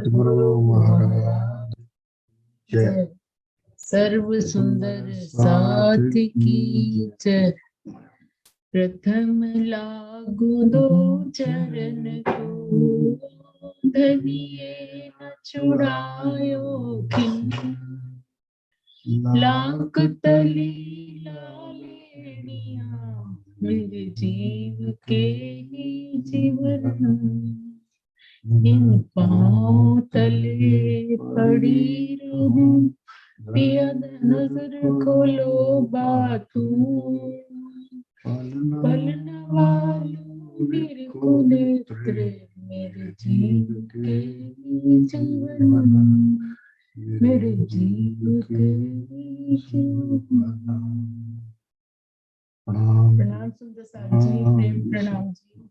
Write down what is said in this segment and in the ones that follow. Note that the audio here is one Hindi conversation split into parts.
गुरु महाराज जय। सर्व सुंदर साथ की जय। प्रथम लागू दो चरण को, धनिये न छुड़ायो खिन। लाख तली लालेनिया, मेरे जीव के ही जीवन। इन पाँव तले पड़ी रहूं, पिया नजर खोलो बातू। पलना वालू मेरे को नेत्र, मेरे जीव के जीवन, मेरे जीव के जीवन। प्रणाम सुंदर साथ जी, प्रेम प्रणाम जी।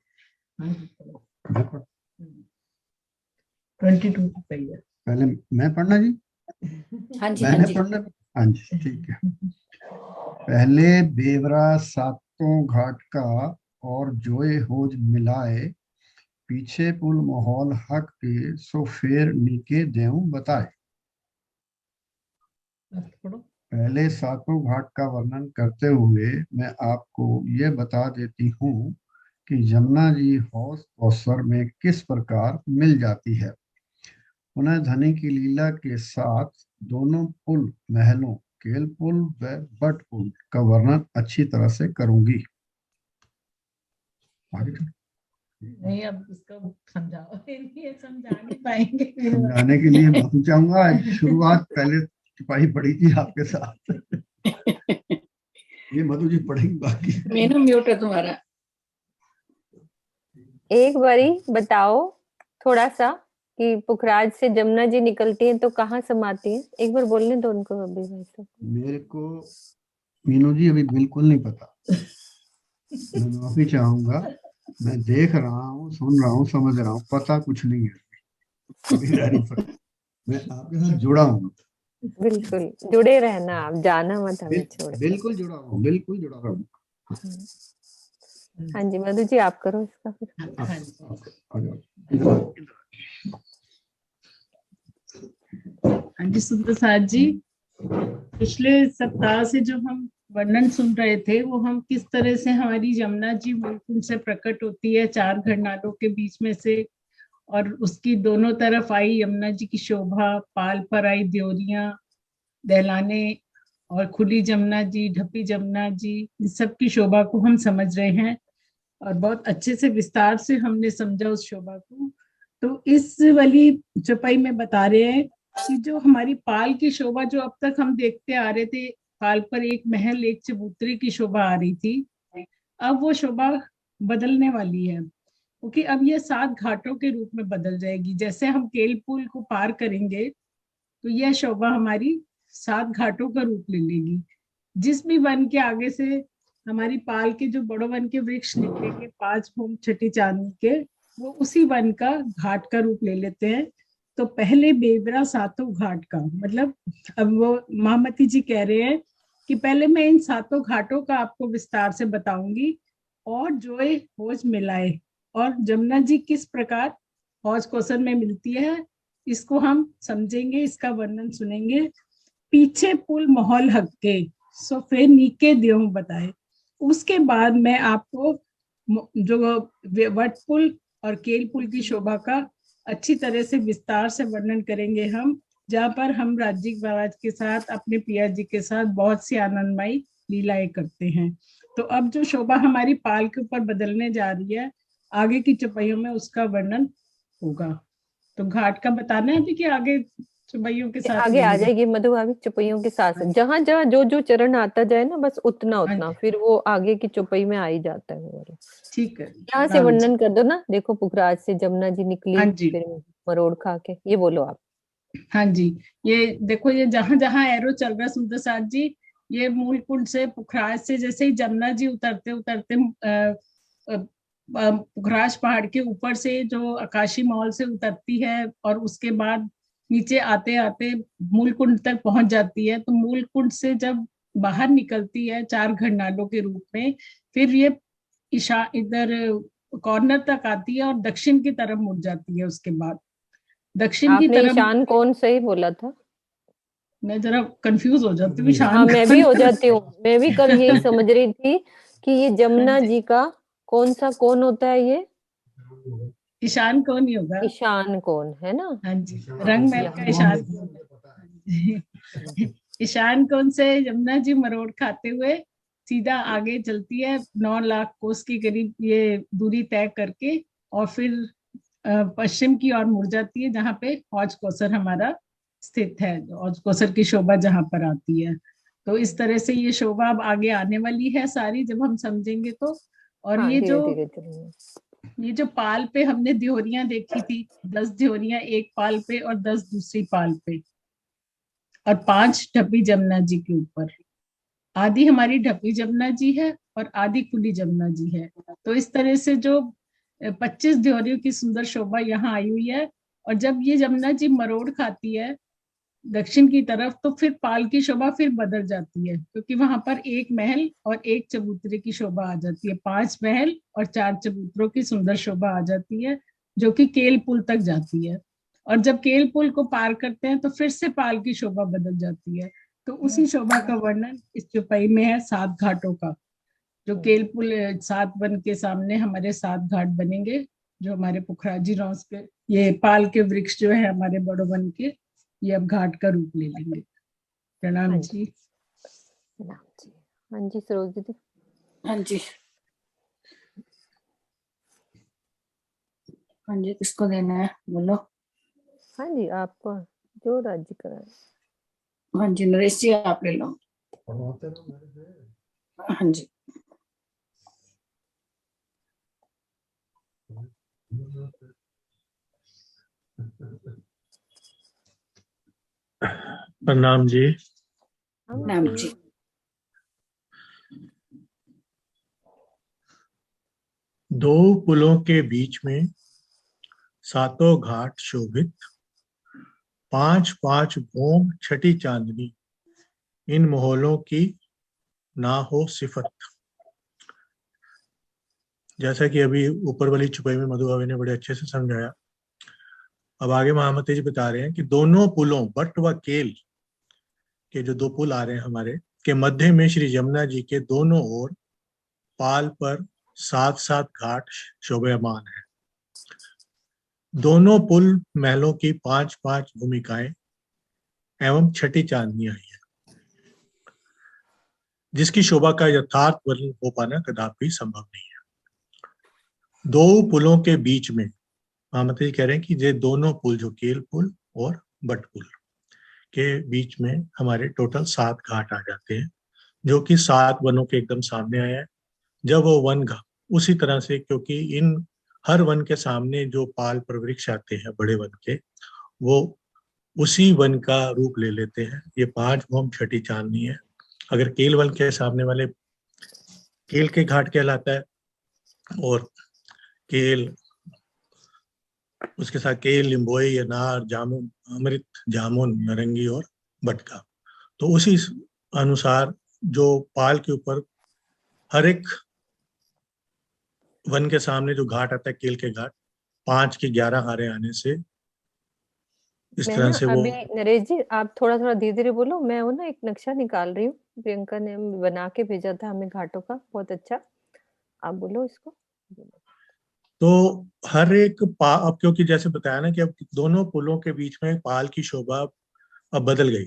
22 पहिया पहले मैं पढ़ना जी। हाँ जी, मैंने पढ़ना। हाँ जी ठीक है। पहले बेवरा सातों घाट का और जोए होज मिलाए, पीछे पुल माहौल हक के सो फेर नीके देऊं बताए। पहले सातों घाट का वर्णन करते हुए मैं आपको ये बता देती हूँ कि जमुना जी हौज कौसर में किस प्रकार मिल जाती है। पुनः धनी की लीला के साथ दोनों पुल महलों केल पुल व बट पुल का वर्णन अच्छी तरह से करूंगी। नहीं, अब इसको समझाओ, ये समझा नहीं पाएंगे। समझाने के लिए मैं चाहूंगा शुरुआत पहले सिपाही पढ़ी थी आपके साथ। ये मधु जी पढ़ेंगी, बाकी मेनू म्यूट है तुम्हारा। एक बारी बताओ थोड़ा सा कि पुखराज से जमुना जी निकलती हैं तो कहाँ समाती हैं। एक बार बोलने दो उनको अभी। वैसे मेरे को मीनू जी अभी बिल्कुल नहीं पता। मैं माफी चाहूंगा। मैं देख रहा हूँ, सुन रहा हूँ, समझ रहा हूँ, पता कुछ नहीं है। मैं आपके साथ जुड़ा हूँ। बिल्कुल जुड़े रहना, आप जाना मत हमें छोड़। बिल्कुल जुड़ा हूँ, बिल्कुल जुड़ा हूँ। हाँ जी मधु जी आप करो इसका फिर। हाँ जी सुंदर साथ जी, पिछले सप्ताह से जो हम वर्णन सुन रहे थे वो हम किस तरह से हमारी यमुना जी मूलकुंड से प्रकट होती है, चार घरनालों के बीच में से, और उसकी दोनों तरफ आई यमुना जी की शोभा, पाल पर आई द्योरियां दहलाने, और खुली जमुना जी, ढपी जमुना जी, इन सब की शोभा को हम समझ रहे हैं और बहुत अच्छे से विस्तार से हमने समझा उस शोभा को। तो इस वाली चौपाई में बता रहे हैं कि जो हमारी पाल की शोभा जो अब तक हम देखते आ रहे थे, पाल पर एक महल एक चबूतरे की शोभा आ रही थी, अब वो शोभा बदलने वाली है, क्योंकि अब ये 7 घाटों के रूप में बदल जाएगी। जैसे हम केल पुल को पार करेंगे तो यह शोभा हमारी 7 घाटों का रूप ले लेगी। जिस भी वन के आगे से हमारी पाल के जो बड़ो वन के वृक्ष निकलेंगे, 5 भूम छठी चांदी के, वो उसी वन का घाट का रूप ले लेते हैं। तो पहले बेवरा सातों घाट का मतलब, अब वो महामती जी कह रहे हैं कि पहले मैं इन 7 घाटों का आपको विस्तार से बताऊंगी, और जोए होज मिलाए, और जमुना जी किस प्रकार हौज कौसर में मिलती है इसको हम समझेंगे, इसका वर्णन सुनेंगे। पीछे पुल माहौल हक के सो फिर नीके देऊं बताए। उसके बाद मैं आपको जो वट पुल और केल पुल की शोभा का अच्छी तरह से विस्तार से वर्णन करेंगे हम, जहाँ पर हम राज्य महाराज के साथ अपने पिया जी के साथ बहुत सी आनंदमयी लीलाएं करते हैं। तो अब जो शोभा हमारी पाल के ऊपर बदलने जा रही है, आगे की चौपाइयों में उसका वर्णन होगा। तो घाट का बताना है कि आगे चौपाइयों के साथ आगे आ जाएगी मधु, आगे चौपाइयों के साथ जहाँ जहाँ जो जो चरण आता जाए ना, बस उतना उतना फिर वो आगे की चौपाई में आ ही जाता है। ठीक है, यहाँ से वर्णन कर दो ना। देखो पुखराज से जमुना जी निकली, फिर मरोड़ खा के, ये बोलो आप। हाँ जी, ये देखो, ये जहां जहां एरो चल रहा है सुंदर साथ जी, ये मूल कुंड से पुखराज से जैसे ही जमुना जी उतरते उतरते पुखराज पहाड़ के ऊपर से जो आकाशी महल से उतरती है और उसके बाद नीचे आते आते मूल कुंड तक पहुंच जाती है। तो मूल कुंड से जब बाहर निकलती है 4 घरनालों के रूप में, फिर ये इधर कॉर्नर तक आती है और दक्षिण की तरफ मुड़ जाती है उसके बाद। दक्षिण की आपने तरफ। ईशान कौन सही बोला था? मैं जरा कंफ्यूज हो जाती हूँ, हाँ, ईशान मैं भी हो जाती हूँ। मैं भी कल यही समझ रही थी कि ये जमुना हाँ जी। जी का कौन सा कौन होता है ये? ईशान कौन ही होगा। ईशान कौन है ना? हाँ जी, रंग महल का ईशान कौन है। ईशान कौन से यमुना जी मरोड़ खाते हुए सीधा आगे चलती है 9 लाख कोस के करीब ये दूरी तय करके, और फिर पश्चिम की ओर मुड़ जाती है, जहाँ पे हौज कौसर हमारा स्थित है। हौज कौसर की शोभा जहाँ पर आती है। तो इस तरह से ये शोभा अब आगे आने वाली है सारी, जब हम समझेंगे तो। और हाँ, धीरे धीरे चलेंगे। ये जो पाल पे हमने ध्योरियां देखी थी, 10 ध्योरियां एक पाल पे और 10 दूसरी पाल पे, और 5 ढपी जमुना जी के ऊपर। आधी हमारी ढपी जमुना जी है और आधी खुली जमुना जी है। तो इस तरह से जो 25 ध्योरियों की सुंदर शोभा यहाँ आई हुई है। और जब ये जमुना जी मरोड़ खाती है दक्षिण की तरफ, तो फिर पाल की शोभा फिर बदल जाती है, क्योंकि वहां पर एक महल और एक चबूतरे की शोभा आ जाती है। 5 महल और 4 चबूतरों की सुंदर शोभा आ जाती है, जो कि केल पुल तक जाती है। और जब केल पुल को पार करते हैं तो फिर से पाल की शोभा बदल जाती है। तो उसी शोभा का वर्णन इस चौपाई में है 7 घाटों का। जो केल पुल 7 वन के सामने हमारे 7 घाट बनेंगे, जो हमारे पुखराजी रॉस के ये पाल के वृक्ष जो है हमारे बड़ो वन के, ये अब घाट का रूप ले लेंगे। प्रणाम हाँ जी। प्रणाम जी। हाँ जी सरोज दीदी। हाँ जी। हाँ जी, किसको देना है बोलो। हाँ जी, आपको जो राज्य कराए। हाँ जी, नरेश जी आप ले लो। हाँ जी। प्रणाम जी। नाम जी। दो पुलों के बीच में सातों घाट शोभित, 5-5 भौम छठी चांदनी, इन मोहलों की ना हो सिफत। जैसा कि अभी ऊपर वाली छुपाई में मधु भाभी ने बड़े अच्छे से समझाया। अब आगे महामती जी बता रहे हैं कि दोनों पुलों बट व केल के जो 2 पुल आ रहे हैं हमारे के मध्य में श्री यमुना जी के दोनों ओर पाल पर 7-7 घाट शोभायमान है। दोनों पुल महलों की 5-5 भूमिकाएं एवं छठी चांदनी आई है, जिसकी शोभा का यथार्थ वर्णन हो पाना कदापि संभव नहीं है। 2 पुलों के बीच में महामती जी कह रहे हैं कि ये दोनों पुल, जो केल पुल और बट पुल के बीच में हमारे टोटल 7 घाट आ जाते हैं, जो कि 7 वनों के एकदम सामने आया है। जब वो वन उसी तरह से, क्योंकि इन हर वन के सामने जो पाल पर वृक्ष आते हैं बड़े वन के, वो उसी वन का रूप ले लेते हैं। ये 5 भौम छठी चांदनी है। अगर केल वन के सामने वाले केल के घाट कहलाता है, और केल उसके साथ केल, लिम्बोई, अनार, जामुन, अमृत, जामुन, नारंगी और बटका। तो उसी अनुसार जो पाल के ऊपर हर एक वन के सामने जो घाट आता है, केल के घाट, 5 के 11 हारे आने से इस मैं तरह ना से वो। अभी नरेश जी आप थोड़ा थोड़ा धीरे धीरे बोलो। मैं वो ना एक नक्शा निकाल रही हूँ, प्रियंका ने बना के भेजा था हमें घाटों का, बहुत अच्छा। आप बोलो इसको। तो हर एक अब क्योंकि जैसे बताया ना कि अब दोनों पुलों के बीच में पाल की शोभा अब बदल गई।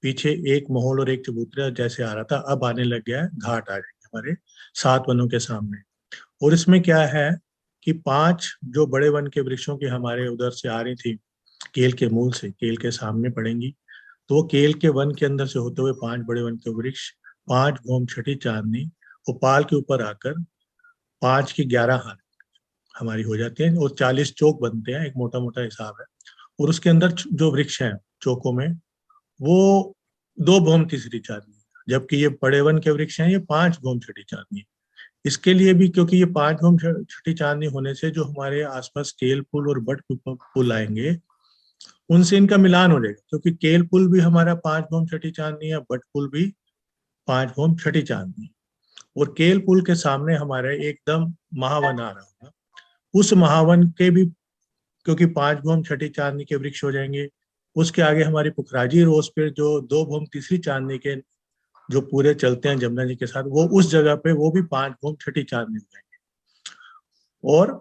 पीछे एक महल और एक चबूतरा जैसे आ रहा था, अब आने लग गया है घाट आ जाएंगे हमारे 7 वनों के सामने। और इसमें क्या है कि 5 जो बड़े वन के वृक्षों की हमारे उधर से आ रही थी, केल के मूल से, केल के सामने पड़ेंगी, तो वो केल के वन के अंदर से होते हुए 5 बड़े वन के वृक्ष, 5 भौम छठी चांदनी, वो पाल के ऊपर आकर 5 की 11 हार हमारी हो जाती है, और 40 चौक बनते हैं। एक मोटा मोटा हिसाब है। और उसके अंदर जो वृक्ष हैं चौकों में, वो 2 भौम तीसरी चांदनी, जबकि ये बड़े वन के वृक्ष हैं, ये 5 भौम छठी चांदनी। इसके लिए भी, क्योंकि ये 5 भौम छठी चांदनी होने से जो हमारे आसपास केल पुल और बट पुल आएंगे, उनसे इनका मिलान हो जाएगा, क्योंकि केल पुल भी हमारा 5 भौम छठी चांदनी है, बट पुल भी 5 भौम छठी चांदनी। और केल पुल के सामने हमारे एकदम महावन आ रहा होगा। उस महावन के भी क्योंकि 5 भूम छठी चांदनी के वृक्ष हो जाएंगे। उसके आगे हमारी पुखराजी रोज पे जो 2 भूम तीसरी चांदनी के जो पूरे चलते हैं जमुना जी के साथ, वो उस जगह पे वो भी 5 भूम छठी चांदनी हो जाएंगे। और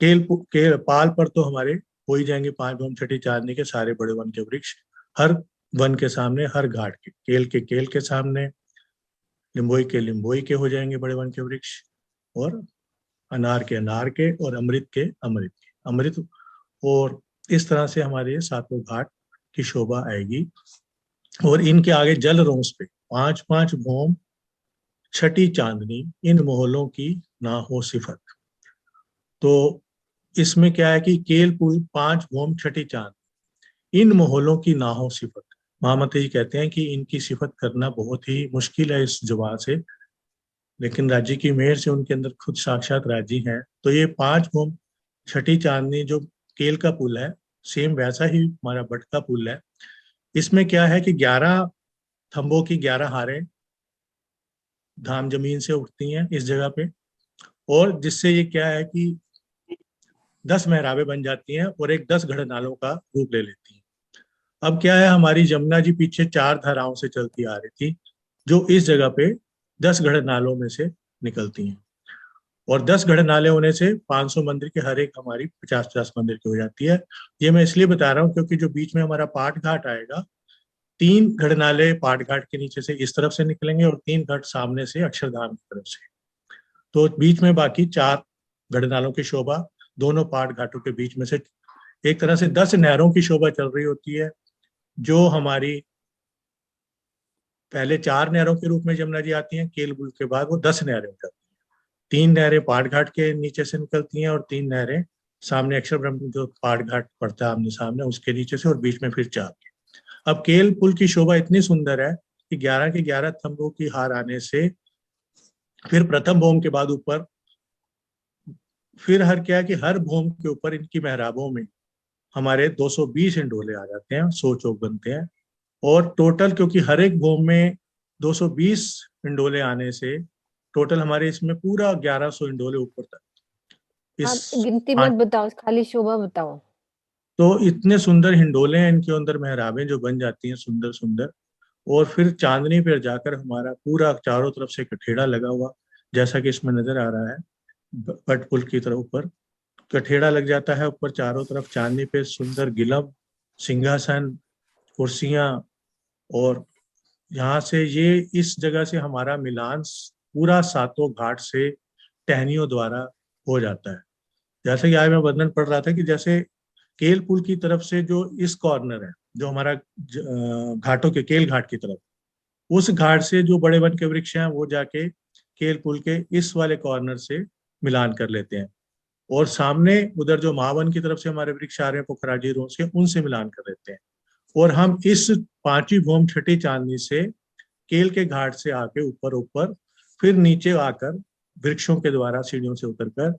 केल पाल पर तो हमारे हो ही जाएंगे 5 भूम छठी चांदनी के सारे बड़े वन के वृक्ष, हर वन के सामने, हर घाट के, केल के सामने, लिम्बोई के हो जाएंगे बड़े वन के वृक्ष, और अनार के और अमृत। और इस तरह से हमारे ये सातों घाट की शोभा आएगी। और इनके आगे जल रोंस पे 5-5 भूम छठी चांदनी, इन मोहल्लों की ना हो सिफत। तो इसमें क्या है कि केल पुल 5 भूम छठी चांद, इन मोहल्लों की ना हो सिफत। महामती जी कहते हैं कि इनकी सिफत करना बहुत ही मुश्किल है इस जुबान से, लेकिन राज्य की मेहर से उनके अंदर खुद साक्षात राज्य हैं। तो ये 5 भूम छठी चांदनी जो केल का पुल है, सेम वैसा ही हमारा बट का पुल है। इसमें क्या है कि 11 थंबों की 11 हारें धाम जमीन से उठती हैं इस जगह पे, और जिससे ये क्या है कि 10 मेहराबें बन जाती हैं और एक 10 घड़नालों का रूप ले लेती हैं। अब क्या है, हमारी जमुना जी पीछे 4 धाराओं से चलती आ रही थी, जो इस जगह पे 10 घड़नालों में से निकलती हैं। और 10 घड़नाले होने से 500 मंदिर के हर एक हमारी 50-50 मंदिर की हो जाती है। ये मैं इसलिए बता रहा हूँ क्योंकि जो बीच में हमारा पाट घाट आएगा, 3 घड़नाले पाट घाट के नीचे से इस तरफ से निकलेंगे और 3 घाट सामने से अक्षरधाम की तरफ से। तो बीच में बाकी 4 घड़नालों की शोभा दोनों पाट घाटों के बीच में से, एक तरह से 10 नहरों की शोभा चल रही होती है, जो हमारी पहले 4 नहरों के रूप में जमुना जी आती हैं, केल पुल के बाद वो 10 नहरें हो जाती हैं। 3 नहरें पाट घाट के नीचे से निकलती हैं और 3 नहरें सामने अक्षर ब्रह्म जो पाट घाट पड़ता है आमने सामने उसके नीचे से, और बीच में फिर 4। अब केल पुल की शोभा इतनी सुंदर है कि 11 के 11 थंबों की हार आने से फिर प्रथम भूम के बाद ऊपर, फिर हर क्या है कि हर भूम के ऊपर इनकी मेहराबों में हमारे 220 इंडोले आ जाते हैं, 100 चौक बनते हैं। और टोटल क्योंकि हर एक भूम में 220 इंडोले आने से टोटल हमारे इसमें पूरा 1100 इंडोले ऊपर तक आप इस गिनती मत 5। बताओ, खाली शोभा बताओ। तो इतने सुंदर हिंडोले हैं इनके अंदर, मेहराबें जो बन जाती हैं सुंदर सुंदर। और फिर चांदनी पर जाकर हमारा पूरा चारों तरफ से कठेड़ा लगा हुआ, जैसा कि इसमें नजर आ रहा है, बट पुल की तरफ ऊपर कठेड़ा लग जाता है ऊपर चारों तरफ चांदनी पे, सुंदर गिलम, सिंहासन, कुर्सियां। और यहाँ से ये इस जगह से हमारा मिलान पूरा सातों घाट से टहनियों द्वारा हो जाता है। जैसे कि आज मैं वर्णन पढ़ रहा था कि जैसे केल पुल की तरफ से जो इस कॉर्नर है, जो हमारा घाटों के केल घाट की तरफ, उस घाट से जो बड़े वन के वृक्ष हैं वो जाके केल पुल के इस वाले कॉर्नर से मिलान कर लेते हैं, और सामने उधर जो महावन की तरफ से हमारे वृक्ष आ रहे हैं पोखराजी रोज के, उनसे मिलान कर लेते हैं। और हम इस 5वीं भूम छठी चांदनी से केल के घाट से आके ऊपर ऊपर फिर नीचे आकर वृक्षों के द्वारा सीढ़ियों से उतरकर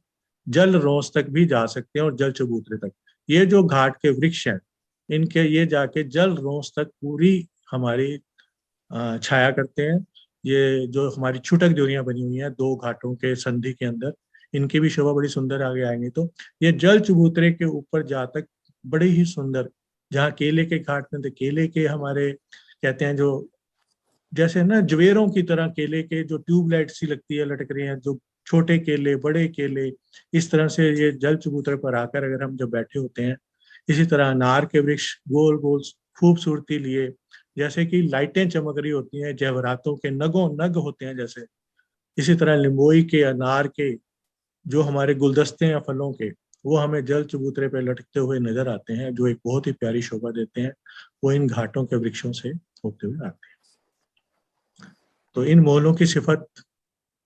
जल रोंस तक भी जा सकते हैं और जल चबूतरे तक। ये जो घाट के वृक्ष हैं इनके ये जाके जल रोंस तक पूरी हमारी छाया करते हैं। ये जो हमारी छुटक जोड़ियां बनी हुई हैं 2 घाटों के संधि के अंदर, इनकी भी शोभा बड़ी सुंदर आगे आएंगे। तो ये जल चबूतरे के ऊपर जा तक बड़ी ही सुंदर, जहाँ केले के घाट में तो केले के हमारे कहते हैं जो जैसे ना ज्वेरों की तरह केले के जो ट्यूबलाइट सी लगती है लटक रही हैं, जो छोटे केले बड़े केले, इस तरह से ये जल चबूतरे पर आकर अगर हम जब बैठे होते हैं, इसी तरह अनार के वृक्ष गोल गोल खूबसूरती लिए, जैसे कि लाइटें चमक रही होती हैं, जवाहरातों के नगों नग होते हैं जैसे, इसी तरह लिम्बोई के अनार के जो हमारे गुलदस्ते हैं फलों के, वो हमें जल चबूतरे पे लटकते हुए नजर आते हैं, जो एक बहुत ही प्यारी शोभा देते हैं। वो इन घाटों के वृक्षों से होते हुए आते हैं। तो इन मोहलों की सिफत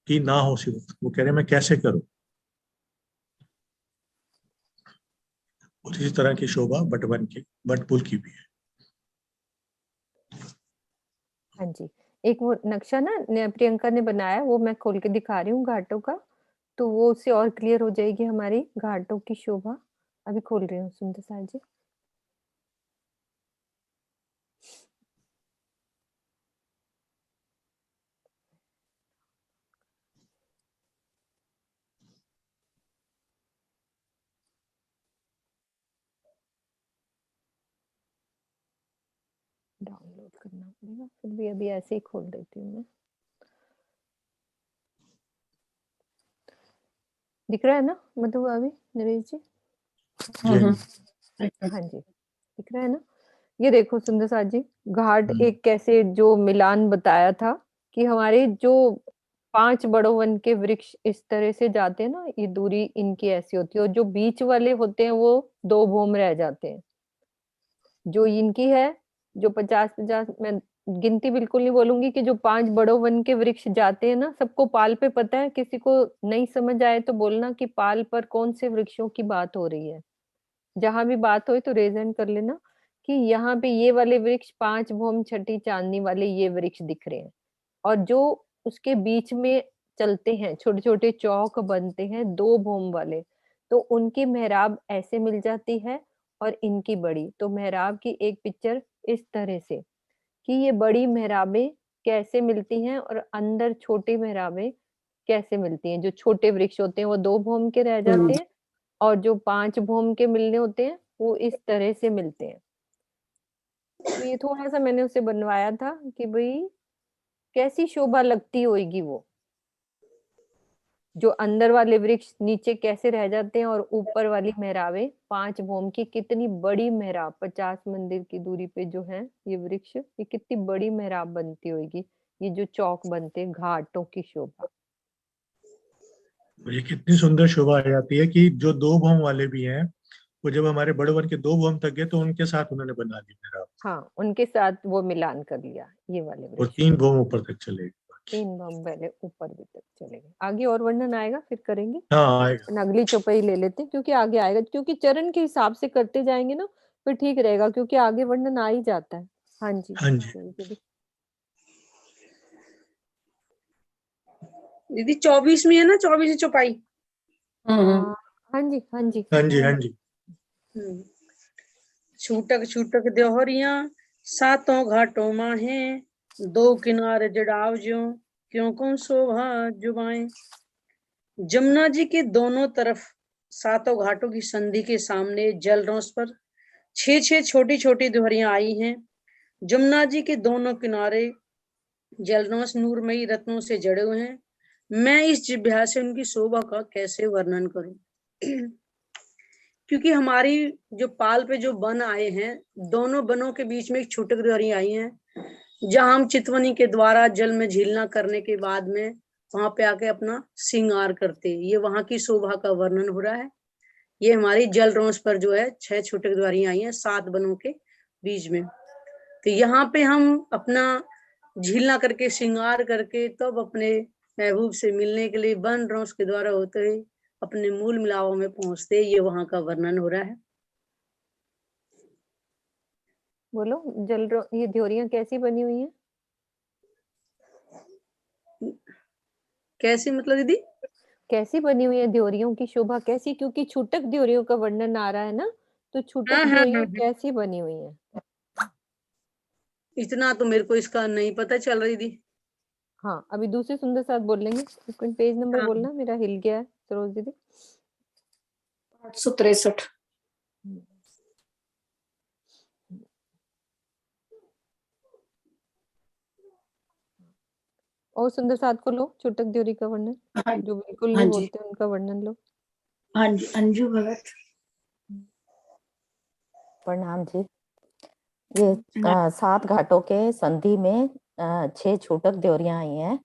की ना हो सिफत, वो कह रहे हैं मैं कैसे करूं। और इसी तरह की शोभा बटवन की, बटपुल की भी है। हाँ जी, एक वो नक्शा ना प्रियंका ने बनाया, वो मैं खोल के दिखा रही हूँ घाटों का, तो वो उससे और क्लियर हो जाएगी हमारी घाटों की शोभा। अभी खोल रही हूँ सुंदर सार जी। करना पड़ेगा, फिर भी अभी ऐसे ही खोल देती हूँ मैं। दिख रहा है ना मधु अभी, नरेश जी? हाँ जी, दिख रहा है ना? ये देखो सुंदर साथ जी, घाट एक कैसे जो मिलान बताया था कि हमारे जो 5 बड़ों वन के वृक्ष इस तरह से जाते हैं ना, ये दूरी इनकी ऐसी होती है, और जो बीच वाले होते हैं वो 2 भूम रह जाते हैं। जो इनकी है, जो 50-50, मैं गिनती बिल्कुल नहीं बोलूंगी, कि जो 5 बड़ों वन के वृक्ष जाते हैं ना, सबको पाल पे पता है, किसी को नहीं समझ आए तो बोलना कि पाल पर कौन से वृक्षों की बात हो रही है। जहां भी बात हो तो रेज हैंड कर लेना कि यहाँ पे ये वाले वृक्ष 5 भूम छठी चांदनी वाले ये वृक्ष दिख रहे हैं, और जो उसके बीच में चलते हैं, छोटे छोटे चौक बनते हैं 2 भूम वाले, तो उनकी मेहराब ऐसे मिल जाती है, और इनकी बड़ी, तो मेहराब की एक पिक्चर इस तरह से कि ये बड़ी मेहराबें कैसे मिलती हैं और अंदर छोटी मेहराबें कैसे मिलती हैं। जो छोटे वृक्ष होते हैं वो 2 भूम के रह जाते हैं, और जो 5 भूम के मिलने होते हैं वो इस तरह से मिलते हैं। तो ये थोड़ा सा मैंने उसे बनवाया था कि भाई कैसी शोभा लगती होगी वो, जो अंदर वाले वृक्ष नीचे कैसे रह जाते हैं, और ऊपर वाली मेहराबें 5 भूम की, कितनी बड़ी मेहराब, 50 मंदिर की दूरी पे जो है ये वृक्ष, ये कितनी बड़ी मेहराब बनती होगी, ये जो चौक बनते हैं, घाटों की शोभा। ये कितनी सुंदर शोभा आ जाती है कि जो 2 भूम वाले भी हैं, वो जब हमारे बड़े वन के 2 भूम तक गए तो उनके साथ उन्होंने बना दी मेरा, हाँ, उनके साथ वो मिलान कर लिया ये वाले और वृक्ष। 3 भूम ऊपर तक चले गए। 3 भूम पहले ऊपर भी तक चले गए। आगे और वर्णन आएगा, फिर करेंगे। हाँ आएगा। अगली चौपाई ले लेते हैं, क्योंकि आगे आएगा, क्योंकि चरण के हिसाब से करते जाएंगे ना, फिर ठीक रहेगा, क्योंकि आगे वर्णन आ ही जाता है। हाँ जी हाँ जी। दीदी 24 में है ना, 24 चौपाई। हाँ जी हाँ जी हाँ जी हाँ जी। छूटक छूटक देहरिया सातों घाटों माहे, 2 किनारे जड़ाव ज्यों क्यों कौन शोभा जुबाएं। जमुना जी के दोनों तरफ 7 घाटों की संधि के सामने जलरोस पर 6 छोटी छोटी देहरियां आई हैं। जमुना जी के दोनों किनारे जलरोस नूरमयी रत्नों से जड़े हुए हैं। मैं इस जिह्वा से उनकी शोभा का कैसे वर्णन करूं। क्योंकि हमारी जो पाल पे जो वन आए हैं, दोनों वनों के बीच में एक छूटक देहरी आई है, जहां हम चितवनी के द्वारा जल में झीलना करने के बाद में वहां पे आके अपना श्रृंगार करते, ये वहां की शोभा का वर्णन हो रहा है। ये हमारी जल रोंस पर जो है 6 छूटक देहरी आई हैं 7 वनों के बीच में। तो यहाँ पे हम अपना झीलना करके श्रृंगार करके तब तो अपने महबूब से मिलने के लिए वन रोंस के द्वारा होते हुए अपने मूल मिलावों में पहुंचते, ये वहां का वर्णन हो रहा है। बोलो, ये देहरियां कैसी बनी हुई है? कैसी मतलब दीदी? कैसी बनी हुई है देहरियों की शोभा कैसी? क्योंकि छूटक देहरियों का वर्णन आ रहा है ना, तो छूटक देहरियां कैसी बनी हुई है? इतना तो मेरे को इसका नहीं पता चल रही थी। हाँ, अभी दूसरे सुंदर साथ बोल लेंगे। पेज नंबर बोलना, मेरा हिल गया है सरोज दीदी। 863। और सुंदर साथ को लो, छूटक देहरी का वर्णन, जो बिल्कुल नहीं बोलते उनका वर्णन लो। हाँ जी, अंजू भगत। प्रणाम जी। ये 7 घाटों के संधि में 6 छूटक देहरियां आई हैं।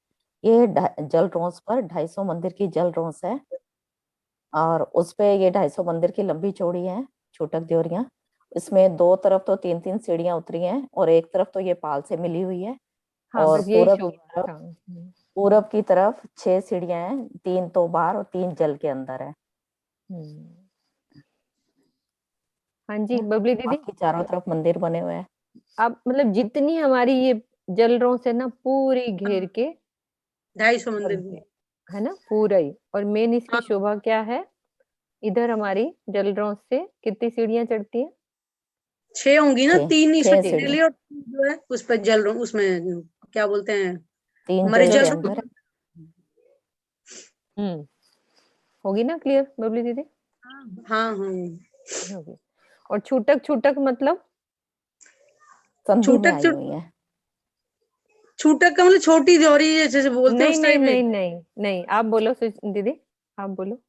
ये जल रोंस पर 250 मंदिर की जल रोंस है, और उस पे ये 250 मंदिर की लंबी चौड़ी है छूटक देहरियां। इसमें 2 तरफ तो 3-3 सीढ़ियां उतरी हैं, और एक तरफ तो ये पाल से मिली हुई है। हाँ, और पूरब की तरफ 6 सीढ़ियां हैं, 3 तो बाहर और 3 जल के अंदर है। हाँ जी बबली दीदी, चारों तरफ मंदिर बने हुए हैं। अब मतलब जितनी हमारी ये जलरों से ना पूरी घेर के 250 मंदिर है ना पूरा ही। और मेन इसकी शोभा क्या है, इधर हमारी जलरों से कितनी सीढ़ियां चढ़ती है? 6 होंगी ना, 3 ही और जो है उस पर जल उसमें क्या बोलते हैं, 3 हमारे जल होगी ना क्लियर बबली दीदी? हाँ होगी। और छूटक छूटक मतलब संधि में आई हुई है। छूटक का मतलब छोटी ड्योरी जैसे बोलते हैं नहीं उस नहीं टाइप नहीं नहीं नहीं, आप बोलो दीदी, आप बोलो।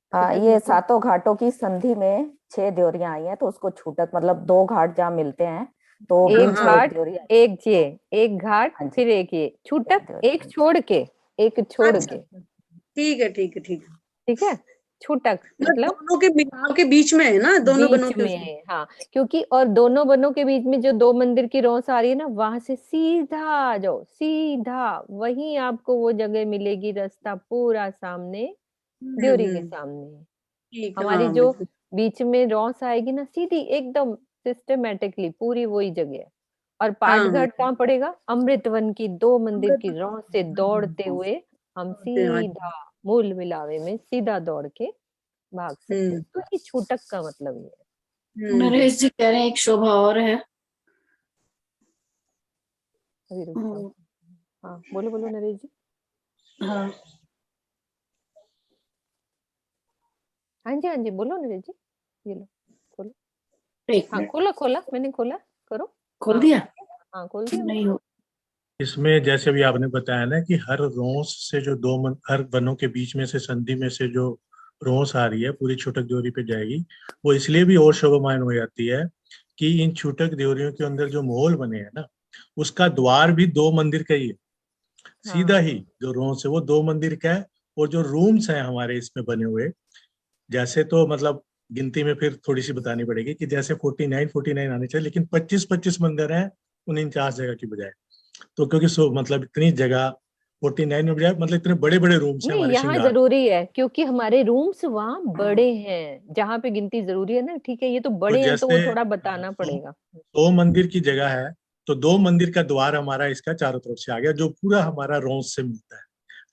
ये सातों घाटों की संधि में 6 ड्योरियां आई हैं, तो उसको छूटक मतलब 2 घाट जहाँ मिलते हैं तो एक बीच में घाट, ड्योरी। एक ये, एक घाट, हाँ जी, फिर एक ये छूटक, ड्योरी। एक छोड़ के, एक छोड़ अच्छा, के, ठीक है ठीक है ठीक है। ठीक है। छूटक मतलब मतलब दोनों के मिलाप के बीच में है ना, दोनों बनों बीच के में उसमें। है, हाँ, क्योंकि और दोनों बनों के बीच में जो 2 मंदिर की रौस आ रही है ना, वहां से सीधा आ जाओ, सीधा वहीं आपको वो जगह मिलेगी, रास्ता पूरा सामने, ड्योरी के सामने। ठीक है, हमारी हाँ जो बिल्कुल। बीच में रौस आएगी ना, सीधी एकदम सिस्टमेटिकली पूरी वही जगह है। और हाँ हाँ पाटघाट कहाँ पड़ेगा? अमृतवन की 2 मंदिर अमृत की रौस से दौड़ते हुए हम हाँ। सीधा मूल मिलावे में सीधा दौड़ के भाग सकते हैं। हम्म तो ये छूटक का मतलब ये है। नरेश जी कह रहे हैं एक शोभा और है। अभी रुक जाओ। हाँ बोलो बोलो नरेश जी। हाँ, हाँ जी हाँ जी, बोलो नरेश जी। ये लो खोलो। एक हाँ मिनट, खोला खोला, मैंने खोला, करो। खोल हाँ दिया? हाँ खोल दिया। नहीं हो, इसमें जैसे भी आपने बताया ना कि हर रोंस से जो हर वनों के बीच में से संधि में से जो रोंस आ रही है पूरी छूटक ड्योरी पे जाएगी, वो इसलिए भी और शोभामान हो जाती है कि इन छूटक ड्योरियों के अंदर जो महल बने हैं ना, उसका द्वार भी 2 मंदिर का ही है। सीधा ही हाँ जो रोंस है वो 2 मंदिर का है। और जो रूम्स हैं हमारे इसमें बने हुए, जैसे तो मतलब गिनती में फिर थोड़ी सी बतानी पड़ेगी कि जैसे 49 आने चाहिए, लेकिन 25 मंदिर हैं 49 जगह की बजाय। तो क्योंकि मतलब इतनी जगह 49 में बजाय मतलब इतने बड़े बड़े रूम्स हैं नहीं, हमारे यहाँ श्रृंगार। जरूरी है क्योंकि हमारे रूम्स वहाँ बड़े हैं, जहाँ पे गिनती जरूरी है ना, ठीक है, ये तो तो बड़े हैं तो वो जैसे थोड़ा बताना सौ पड़ेगा। 100 मंदिर की जगह है, तो 2 मंदिर का द्वार हमारा इसका चारों तरफ से आ गया, जो पूरा हमारा रोंस से मिलता है,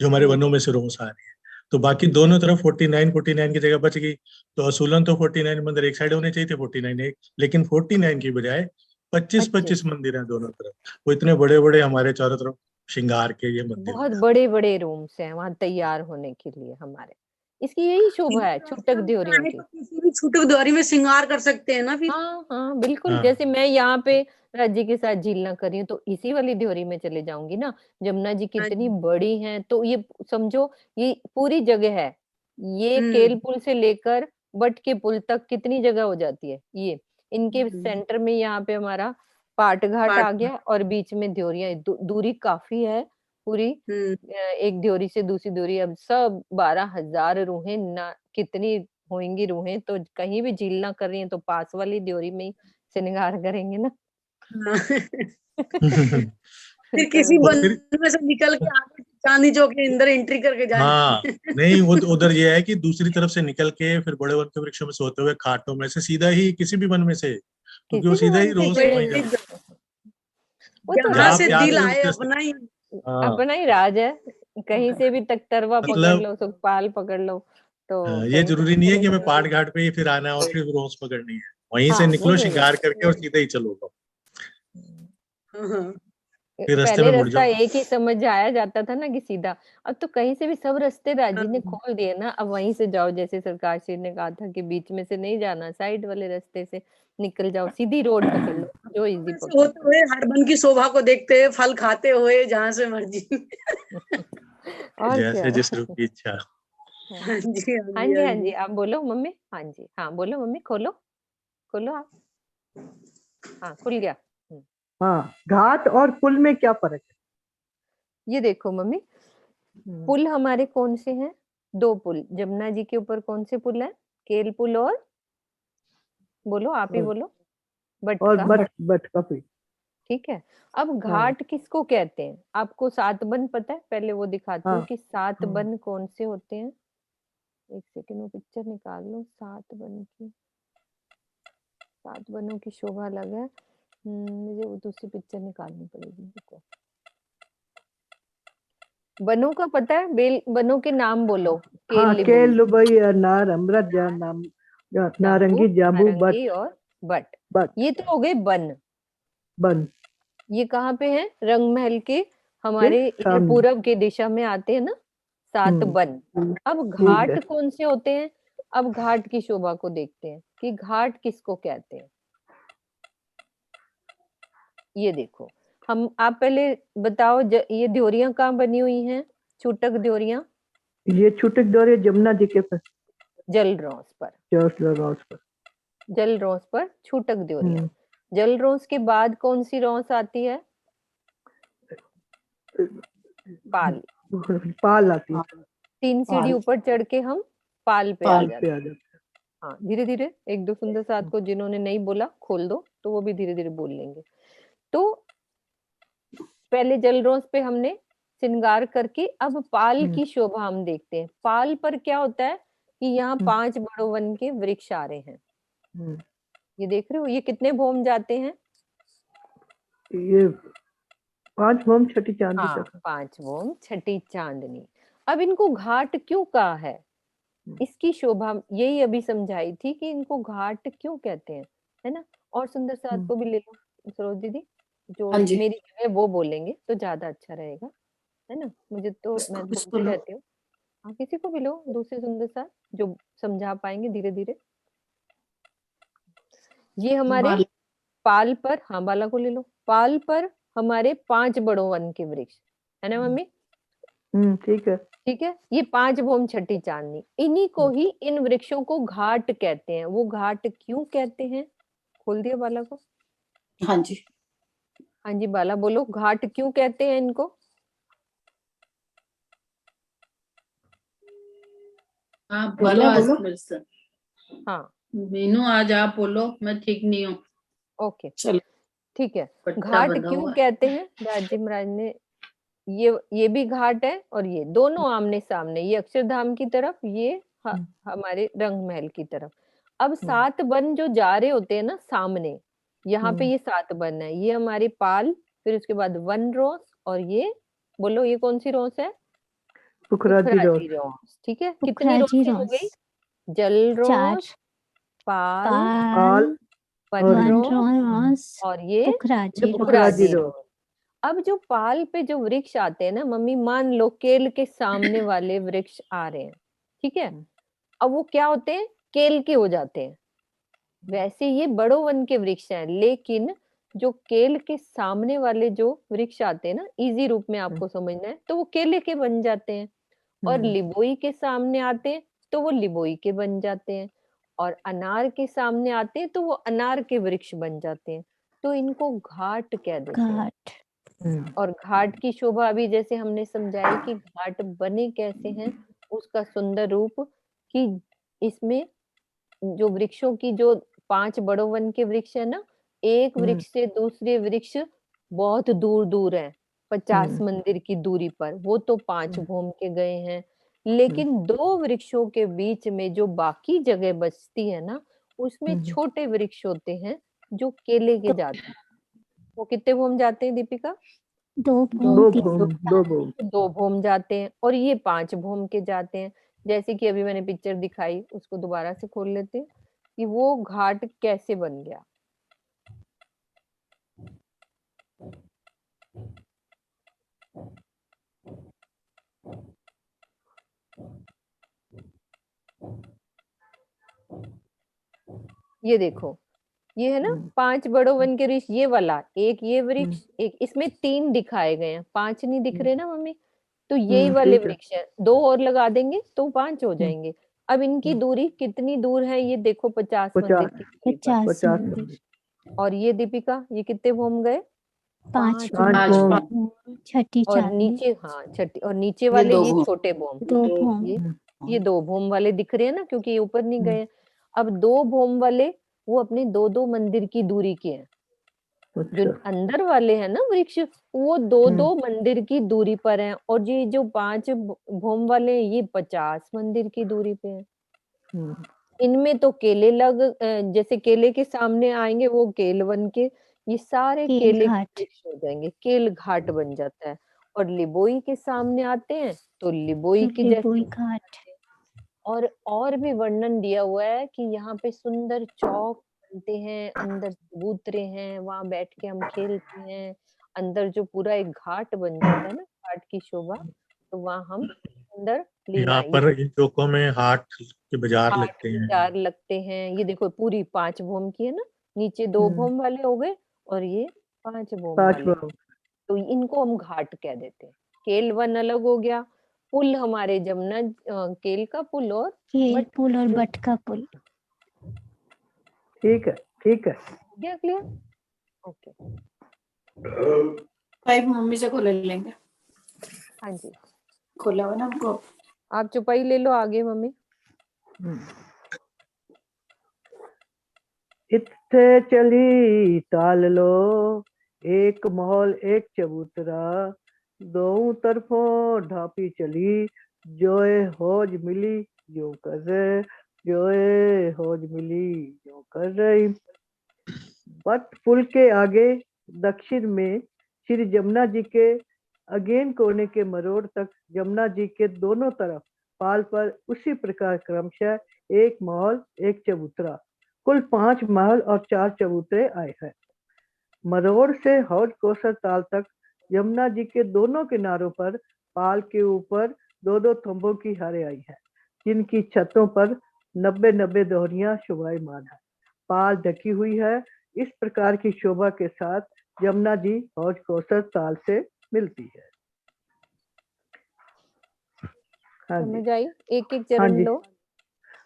जो हमारे वनों में से रोंस आ रही है। तो बाकी दोनों तरफ 49 की जगह बच गई। तो असूलन तो 49 मंदिर एक साइड होने चाहिए थे, 49 एक, लेकिन 49 की बजाय 25 25 25 मंदिर हैं दोनों तरफ। वो इतने बड़े बड़े हमारे चारों तरफ श्रृंगार के ये मंदिर बहुत हैं। बड़े बड़े रूम्स हैं वहाँ तैयार होने के लिए हमारे। इसकी यही शोभा है छूटक हम ड्योरियों चाहे की। तो किसी भी छूटक द्वारी में श्रृंगार कर सकते हैं ना फिर। हाँ हाँ बिल्कुल, हाँ जैसे मैं यहाँ पे राज्य के साथ झीलना कर रही हूँ तो इसी वाली ड्योरी में चले जाऊंगी ना। जमुना जी हाँ कितनी जी। बड़ी हैं, तो ये समझो ये पूरी जगह है। ये हम्म केल पुल से लेकर बट के पुल तक कितनी जगह हो जाती है ये। इनके हम्म, सेंटर में यहाँ पे हमारा पाट घाट पाठ। आ गया और बीच में ड्योरियां, दूरी काफी है पूरी। हम्म एक ड्योरी से दूसरी ड्योरी, अब सब 12,000 रूहें ना कितनी होंगी रूहें, तो कहीं भी झील ना कर रही है तो पास वाली ड्योरी में ही श्रृंगार करेंगे ना। हाँ। फिर तो किसी और वन फिर में से निकल के आगे चांदनी चौक के अंदर एंट्री करके हाँ, जाए। नहीं वो उधर ये है कि दूसरी तरफ से निकल के फिर बड़े वन के वृक्षों में सोते हुए खाटों में से सीधा ही किसी भी वन में से, क्योंकि वो किसी भी सीधा ही वन से रोज चले वहीं जाओ, जाता वो है तो जहाँ जहाँ आप से प्यार दिल से आए उसके अपना ही। हाँ अपना ही राज है। कहीं से भी तक तरवा पकड़ मतलब लो, सुखपाल पकड़ लो, तो ये कहीं से जरूरी भी नहीं है चले कि हमें जाओ। पाट घाट पे ही फिर आना है और फिर रोज पकड़नी है। वहीं से हाँ वो निकलो जरूर। श्रृंगार करके और सीधा ही चलो, हाँ हाँ। फिर रास्ते पहले में मुड़ रास्ता जाओ। एक ही समझ आया जाता था ना कि सीधा। अब तो कहीं से भी सब रास्ते राजी ने हाँ। खोल दिए ना, अब वहीं से जाओ, जैसे सरकार श्री ने कहा था कि बीच में से नहीं जाना, साइड वाले रास्ते से निकल जाओ, सीधी रोड पकड़ लो, जो इजी ऐसे पकड़ होते लो। हुए हर वन की शोभा को देखते हुए फल खाते हुए जहाँ से मर्जी। और क्या। जैसे जिस रूप की इच्छा। हाँ हाँ जी हाँ हाँ जी जी हाँ हाँ जी, जी। आप बोलो मम्मी। हाँ जी हाँ बोलो मम्मी, खोलो खोलो आप। हाँ खुल गया। हाँ, घाट और पुल में क्या फर्क है? ये देखो मम्मी, पुल हमारे कौन से हैं? 2 पुल जमुना जी के ऊपर कौन से पुल है? केल पुल और बोलो, आप ही और, बोलो। बट और का। बट का पुल। ठीक है। अब हाँ घाट किसको कहते हैं? आपको 7 बन पता है? पहले वो दिखाती हूँ हाँ कि 7 हाँ। बन कौन से होते हैं। एक सेकंड वो पिक्चर निकाल लो 7 बन की। 7 बनों की शोभा अलग है। मुझे वो दूसरी पिक्चर निकालनी पड़ेगी, देखो। बनों का पता है? बेल बनों के नाम बोलो। केल हाँ, लिबुल, केल, लुबई, अनार, अमृत, जाम्बू, नारंगी, जाबू, बट। नारंगी और बट। बट, ये तो हो गए बन। बन ये कहाँ पे है? रंग महल के के हमारे इधर सामने। पूरब के दिशा में आते हैं ना 7 बन। अब ठीक है। घाट कौन से होते हैं? अब घाट की शोभा को देखते हैं कि घाट किसको कहते हैं। ये देखो, आप पहले बताओ ये ड्योरियां कहाँ बनी हुई हैं? छूटक ड्योरियां ये छूटक दौरे जमुना जी के पास, जल रॉस पर, जल रॉस पर छूटक ड्योरियां। जल रॉस के बाद कौन सी रॉस आती है? पाल। पाल आती है। 3 सीढ़ी ऊपर चढ़ के हम पाल पे आ जाते हैं। हैं। हाँ, धीरे धीरे 1-2 सुंदर साथ को जिन्होंने नहीं बोला खोल दो, तो वो भी धीरे धीरे बोल लेंगे। तो पहले जल रॉस पे हमने श्रृंगार करके अब पाल की शोभा हम देखते हैं। पाल पर क्या होता है कि यहाँ 5 बड़ो वन के वृक्ष आ रहे हैं। ये देख रहे हो, ये कितने भौम जाते हैं? ये 5 भौम छठी चांदनी हाँ, तक। 5 भौम छठी चांदनी। अब इनको घाट क्यों कहा है? इसकी शोभा यही अभी समझाई थी कि इनको घाट क्यों कहते हैं, है ना? और सुंदर साथ को भी ले लो सरोज दीदी, जो हाँ जी। मेरी जगह वो बोलेंगे तो ज्यादा अच्छा रहेगा, है ना? मुझे तो मैं बोलती लो। रहती हूँ। हाँ, किसी को भी लो, दूसरे सुंदर साथ जो समझा पाएंगे धीरे धीरे। ये हमारे पाल पर, हाँ बाला को ले लो, पाल पर हमारे 5 बड़ो वन के वृक्ष, है ना मम्मी? ठीक है। ठीक है, ये 5 भौम छठी चांदनी, इन्हीं को ही इन वृक्षों को घाट कहते हैं। वो घाट क्यों कहते हैं? खोल दिया बाला को। हाँ जी। हाँ जी बाला बोलो, घाट क्यों कहते हैं इनको? आप बोलो आज मेरे से। हाँ मीनू आज आप बोलो, मैं ठीक नहीं हूँ। ओके चलो ठीक है। पट्टा घाट बंधा क्यों हुआ है। कहते हैं? राजीव महाराज ने ये भी घाट है और ये दोनों आमने सामने, ये अक्षरधाम की तरफ, ये हमारे रंग महल की तरफ। अब 7 वन जो जा रहे होते हैं ना सामने, यहाँ पे ये 7 वन है, ये हमारी पाल, फिर उसके बाद वन रोस, और ये बोलो ये कौन सी रोस है? पुखराजी रोस। ठीक है, कितनी रोसें हो गई? जल रोस, पाल वन रोस और ये पुखराजी रोस। अब जो पाल पे जो वृक्ष आते हैं ना मम्मी, मान लो केल के सामने वाले वृक्ष आ रहे हैं, ठीक है? अब वो क्या होते हैं? केल के हो जाते हैं। वैसे ये बड़ो वन के वृक्ष हैं, लेकिन जो केल के सामने वाले जो वृक्ष आते हैं ना, इजी रूप में आपको समझना है, तो वो केले के बन जाते हैं। और लिबोई के सामने आते हैं तो वो लिबोई के बन जाते हैं, और अनार के सामने आते हैं तो वो अनार के वृक्ष बन जाते हैं। तो इनको घाट कह देते हैं। और घाट की शोभा अभी जैसे हमने समझाई कि घाट बने कैसे हैं, उसका सुंदर रूप कि इसमें जो वृक्षों की जो 5 बड़ो वन के वृक्ष है ना, एक वृक्ष से दूसरे वृक्ष बहुत दूर दूर है, 50 मंदिर की दूरी पर, वो तो 5 भौम के गए हैं। लेकिन 2 वृक्षों के बीच में जो बाकी जगह बचती है ना, उसमें छोटे वृक्ष होते हैं जो केले के जाते हैं। वो कितने भौम जाते हैं दीपिका? 2 भौम जाते हैं, और ये 5 भौम के जाते हैं। जैसे कि अभी मैंने पिक्चर दिखाई, उसको दोबारा से खोल लेते हैं कि वो घाट कैसे बन गया। ये देखो, ये है ना 5 बड़ो वन के वृक्ष, ये वाला एक, ये वृक्ष एक, इसमें 3 दिखाए गए हैं, 5 नहीं दिख रहे ना मम्मी? तो यही वाले वृक्ष है, 2 और लगा देंगे तो 5 हो जाएंगे। अब इनकी दूरी कितनी दूर है ये देखो, 50 मंदिर की दूरी पर। 50 और ये दीपिका, ये कितने भौम गए? 5 छठी और चांदनी। नीचे, हाँ छठी, और नीचे वाले ये छोटे भौम, 2 भौम। ये 2 भौम वाले दिख रहे हैं ना, क्योंकि ये ऊपर नहीं गए। अब 2 भौम वाले वो अपने 2-2 मंदिर की दूरी के हैं। जो अंदर वाले हैं ना वृक्ष, वो 2-2 मंदिर की दूरी पर हैं, और ये जो 5 भौम वाले हैं, ये 50 मंदिर की दूरी पे हैं। इनमें तो केले जैसे केले के सामने आएंगे वो केल वन के, ये सारे केले के वृक्ष हो जाएंगे, केल घाट बन जाता है। और लिबोई के सामने आते हैं तो लिबोई के जैसे घाट। और भी वर्णन दिया हुआ है कि यहाँ पे सुंदर चौक बनते हैं, अंदर चबूतरे हैं, वहां बैठ के हम खेलते हैं, अंदर जो पूरा एक घाट बन जाता है ना, घाट की शोभा, तो वहां हम सुंदर यहाँ पर इन चौकों में हाट के बाजार लगते हैं। बाजार लगते हैं। ये देखो पूरी 5 भौम की है ना, नीचे 2 भौम वाले हो गए और ये 5 भौम वाले। तो इनको हम घाट कह देते हैं। केल वन अलग हो गया, पुल हमारे जमुना केल का पुल और केल पुल और बट का पुल। ठीक है, ठीक है। हो गया क्लियर? ओके, पाइप मम्मी से खोल लेंगे। हाँ जी, खोला हुआ ना हमको। आप चौपाई ले लो आगे मम्मी। इत्थे चली ताल लो, एक महल एक चबूतरा, दोनों तरफों ढापी चली, जोए हौज मिली यूं कर रहे, जोए हौज मिली यूं कर रही। बट पुल के आगे दक्षिण में श्री जमुना जी के अगेन कोने के मरोड़ तक जमुना जी के दोनों तरफ पाल पर उसी प्रकार क्रमशः एक महल एक चबूतरा, कुल 5 महल और 4 चबूतरे आए हैं। मरोड़ से हौज कोसर ताल तक यमुना जी के दोनों किनारों पर पाल के ऊपर 2-2 थंबों की हारे आई है, जिनकी छतों पर 90-90 दोहरियां शोभायमान है। पाल ढकी हुई है। इस प्रकार की शोभा के साथ यमुना जी हौज कोसर ताल से मिलती है। हाँ जी, समझ आई? एक एक हाँ चरण जी। लो।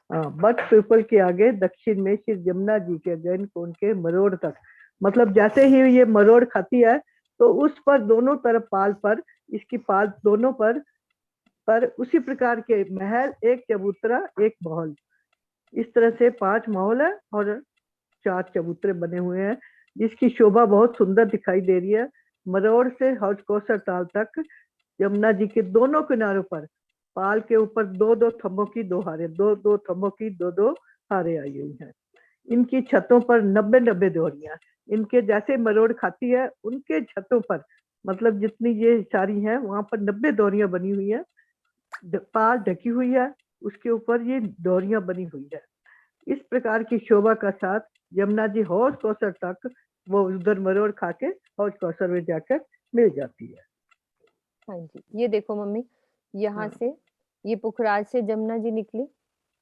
बट पीपल के आगे दक्षिण में श्री जमुना जी के गहन कोण के मरोड़ तक, मतलब जैसे ही ये मरोड़ खाती है तो उस पर दोनों तरफ पाल पर, इसकी पाल दोनों पर उसी प्रकार के महल, एक चबूतरा एक महल, इस तरह से 5 महल है और 4 चबूतरे बने हुए हैं, जिसकी शोभा बहुत सुंदर दिखाई दे रही है। मरोड़ से हौज कोसर ताल तक यमुना जी के दोनों किनारों पर पाल के ऊपर 2-2 थंबों की 2 हारे, 2-2 थंबों की 2-2 हारे आई हुई हैं। इनकी छतों पर 90-90 दोहरियां, इनके जैसे मरोड़ खाती है उनके छतों पर, मतलब जितनी ये सारी हैं वहां पर 90 दोहरियां बनी हुई है। पाल ढकी हुई है, उसके ऊपर ये दोहरियां बनी हुई है। इस प्रकार की शोभा का साथ यमुना जी हौज कोसर तक वो उधर मरोड़ खा के हौज कोसर में जाकर मिल जाती है। हाँ जी, ये देखो मम्मी, यहाँ हाँ। से ये पुखराज से जमुना जी निकली,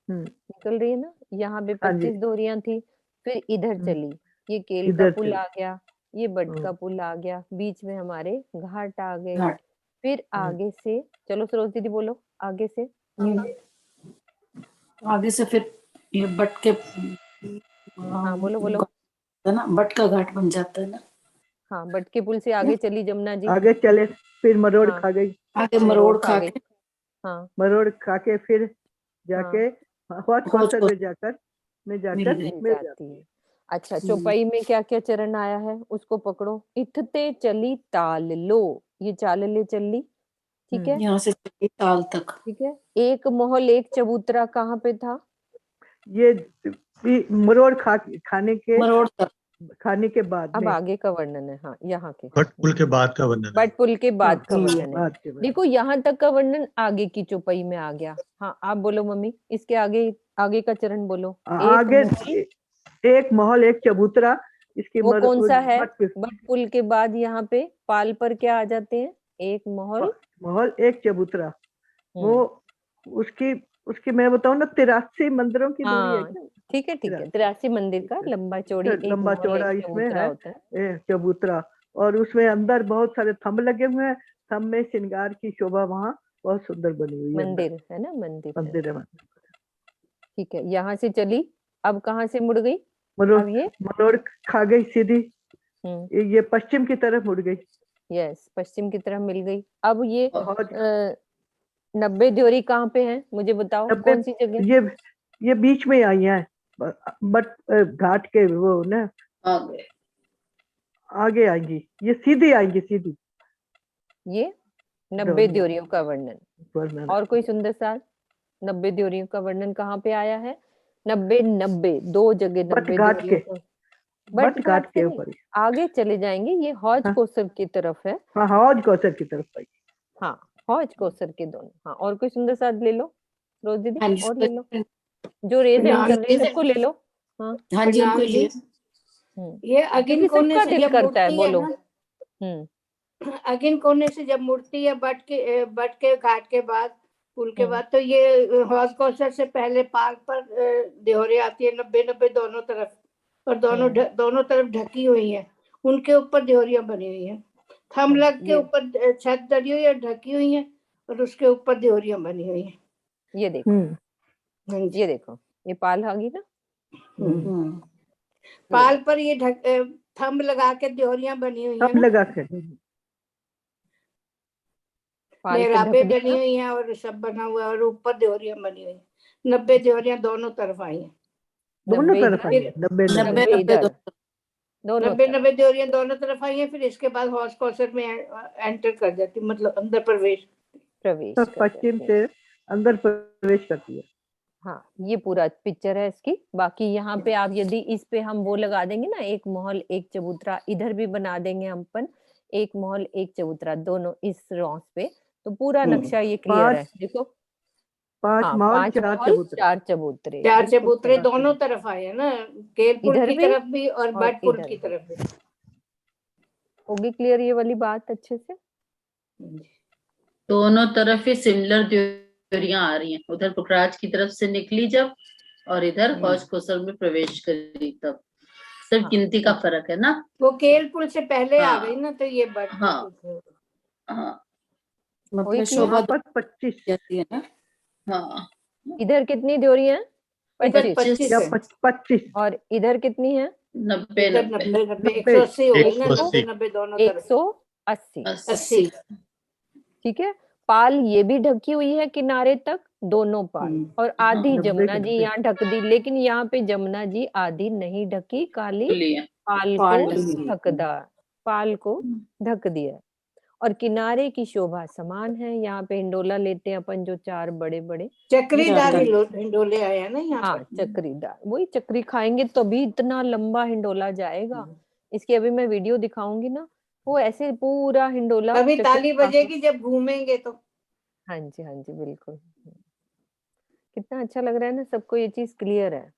निकल रही है ना, यहाँ पे हाँ जी। 25 दोहरियां थी, फिर इधर चली, ये केल का इधर पुल चली। आ गया, ये बट का पुल आ गया, बीच में हमारे घाट आ गए, घाट। फिर आगे से चलो सरोज दीदी बोलो, आगे से आगे से फिर ये बट के हाँ बोलो बोलो, है ना, बट का घाट बन जाता है ना। हाँ बट के पुल से आगे चली जमुना जी, आगे चले, फिर मरोड़ हाँ खा गई, आगे मरोड़ खा गई, के, हाँ मरोड़ खा के फिर जाके हौज कोसर में जाकर मिल मिल जाती जाती है। अच्छा, चौपाई में क्या क्या चरण आया है उसको पकड़ो। इत्थे चली ताल लो, ये चाल ले चली, ठीक है, यहाँ से चली ताल तक, ठीक है। एक महल एक चबूतरा कहाँ पे था? ये मरोड़ खाने के मरोड़ तक, खाने के बाद अब में, आगे का वर्णन है, हाँ यहाँ के बट पुल के बाद का वर्णन है। बट पुल के बाद का हाँ, वर्णन है। बाद के बाद। देखो यहाँ तक का वर्णन आगे की चौपाई में आ गया। हाँ आप बोलो मम्मी, इसके आगे आगे का चरण बोलो। आगे एक महल एक चबूतरा, इसकी वो कौन सा है? बट पुल के बाद यहाँ पे पाल पर क्या आ जाते हैं? एक महल एक चबूतरा, वो उसकी उसकी मैं बताऊं ना 83 मंदिरों की दूरी है हाँ क्या? ठीक है 83 मंदिर का लंबा चौड़ी एक लंबा महल चौड़ा एक इसमें चबूतरा है, होता है। चबूतरा, और उसमें अंदर बहुत सारे थंब लगे हुए हैं, थंब में श्रृंगार की शोभा वहाँ बहुत सुंदर बनी हुई है। मंदिर है ना, मंदिर है। ठीक है, यहाँ से चली, अब कहाँ से मुड़ गई? अब ये मरोड़ खा गई सीधी, ये पश्चिम की तरफ मुड़ गई। यस, पश्चिम की तरफ मिल गई। अब ये 90 द्योरी कहाँ पे है मुझे बताओ, कौन सी जगह? ये बीच में आई है, बट घाट के वो ना आगे आएंगी, ये सीधी आएंगी सीधी। ये 90 द्योरियों का वर्णन। और कोई सुंदर सा 90 द्योरियों का वर्णन कहाँ पे आया है? 90 दो जगह 90 द्योरियों का, बट घाट के ऊपर आगे चले जाएंगे, ये हौज कोसर की तरफ है। हाँ हौज कोसर की तरफ आई। हाँ हौज कोसर के दोनों। हाँ और कोई सुंदर सा ले लो रोज दीदी, और ले लो, जो रेज हैंड कर रहे हैं सबको ले लो। हाँ जी उनको लिए। ये अगिन कोने से जब करता है, मुड़ती बोलो। अगिन कोने से जब मुड़ती है बट के घाट के बाद, पुल के बाद, तो ये हौज कोसर से पहले पाल पर देहरे आती है 90 दोनों तरफ, और दोनों तरफ ढकी हुई है, उनके ऊपर देहरियां बनी हुई है। थम लग के ये ऊपर छत डली हुई है, ढकी हुई है, और उसके ऊपर देवरियां बनी हुई है। ये देखो, हाँ जी। ये देखो, ये पाल आ गई ना। पाल पर ये थंब लगा के देवरियां बनी हुई है थंब ना, लगा के पाल के मेहराबे ढक दिया बनी ना। हुई है और सब बना हुआ है, और ऊपर देवरियां बनी हुई है। 90 देवरियां दोनों तरफ आई है। दोनों 90 तरफ आई इधर, है, 90 इधर, दोनों 90 तरफ। 90 देवरियां दोनों तरफ आई है। फिर इसके बाद हौज कौसर में एंटर कर जाती, मतलब अंदर प्रवेश कर पश्चिम जाती है। से अंदर प्रवेश करती है। हाँ, ये पूरा पिक्चर है इसकी। बाकी यहाँ पे आप यदि इस पे हम वो लगा देंगे ना, एक महल एक चबूतरा, इधर भी बना देंगे हम अपन एक महल एक चबूतरा, दोनों इस रॉस पे, तो पूरा नक्शा ये क्लियर है। देखो, 5 हाँ, महल 5 4 महल चबूतरे, 4 चबूतरे, 4 बिल्कुल चबूतरे सही। दोनों तरफ आए हैं ना, केरपुल इधर की भी तरफ भी और और बटपुल इधर की भी। तरफ भी। होगी क्लियर ये वाली बात अच्छे से? दोनों तरफ ही सिमिलर देवरियां आ रही हैं, उधर पुखराज की तरफ से निकली जब, और इधर हौज कौसर में प्रवेश करी तब, सिर्फ हाँ, गिनती का फर्क है ना। वो केरपुल से पहले आ हाँ, गई ना, तो ये बटपुल। हाँ, हाँ, वही मतलब क्लियर? शोभा यहाँ पर 25 जाती है ना। हाँ, इधर कितनी देवरियां हैं? इधर 25। 25 या है, 25 और इधर कितनी है? 90 इधर 90 90 90 180 हो गई ना, 180 90 90 दोनों तरफ 180। 80। ठीक है। पाल ये भी ढकी हुई है किनारे तक, दोनों पाल, और आधी हाँ, जमुना जी यहाँ ढक दी, लेकिन यहाँ पे जमुना जी आधी नहीं ढकी, काली लिए पाल पाल को ढकी है। ढकदा, पाल को ढक दिया। और किनारे की शोभा समान है। यहाँ पे हिंडोला लेते हैं अपन, जो 4 बड़े बड़े चक्रीदार हिंडोले आए हैं ना यहाँ हाँ, पर। चक्रीदार, वही चक्री खाएंगे तभी इतना लंबा हिंडोला जाएगा। इसकी अभी मैं वीडियो दिखाऊंगी ना, वो ऐसे पूरा हिंडोला अभी चक्री ताली खा के। बजेगी जब घूमेंगे तो। हाँ जी, हाँ जी, बिल्कुल। कितना अच्छा लग रहा है ना, सबको ये चीज क्लियर है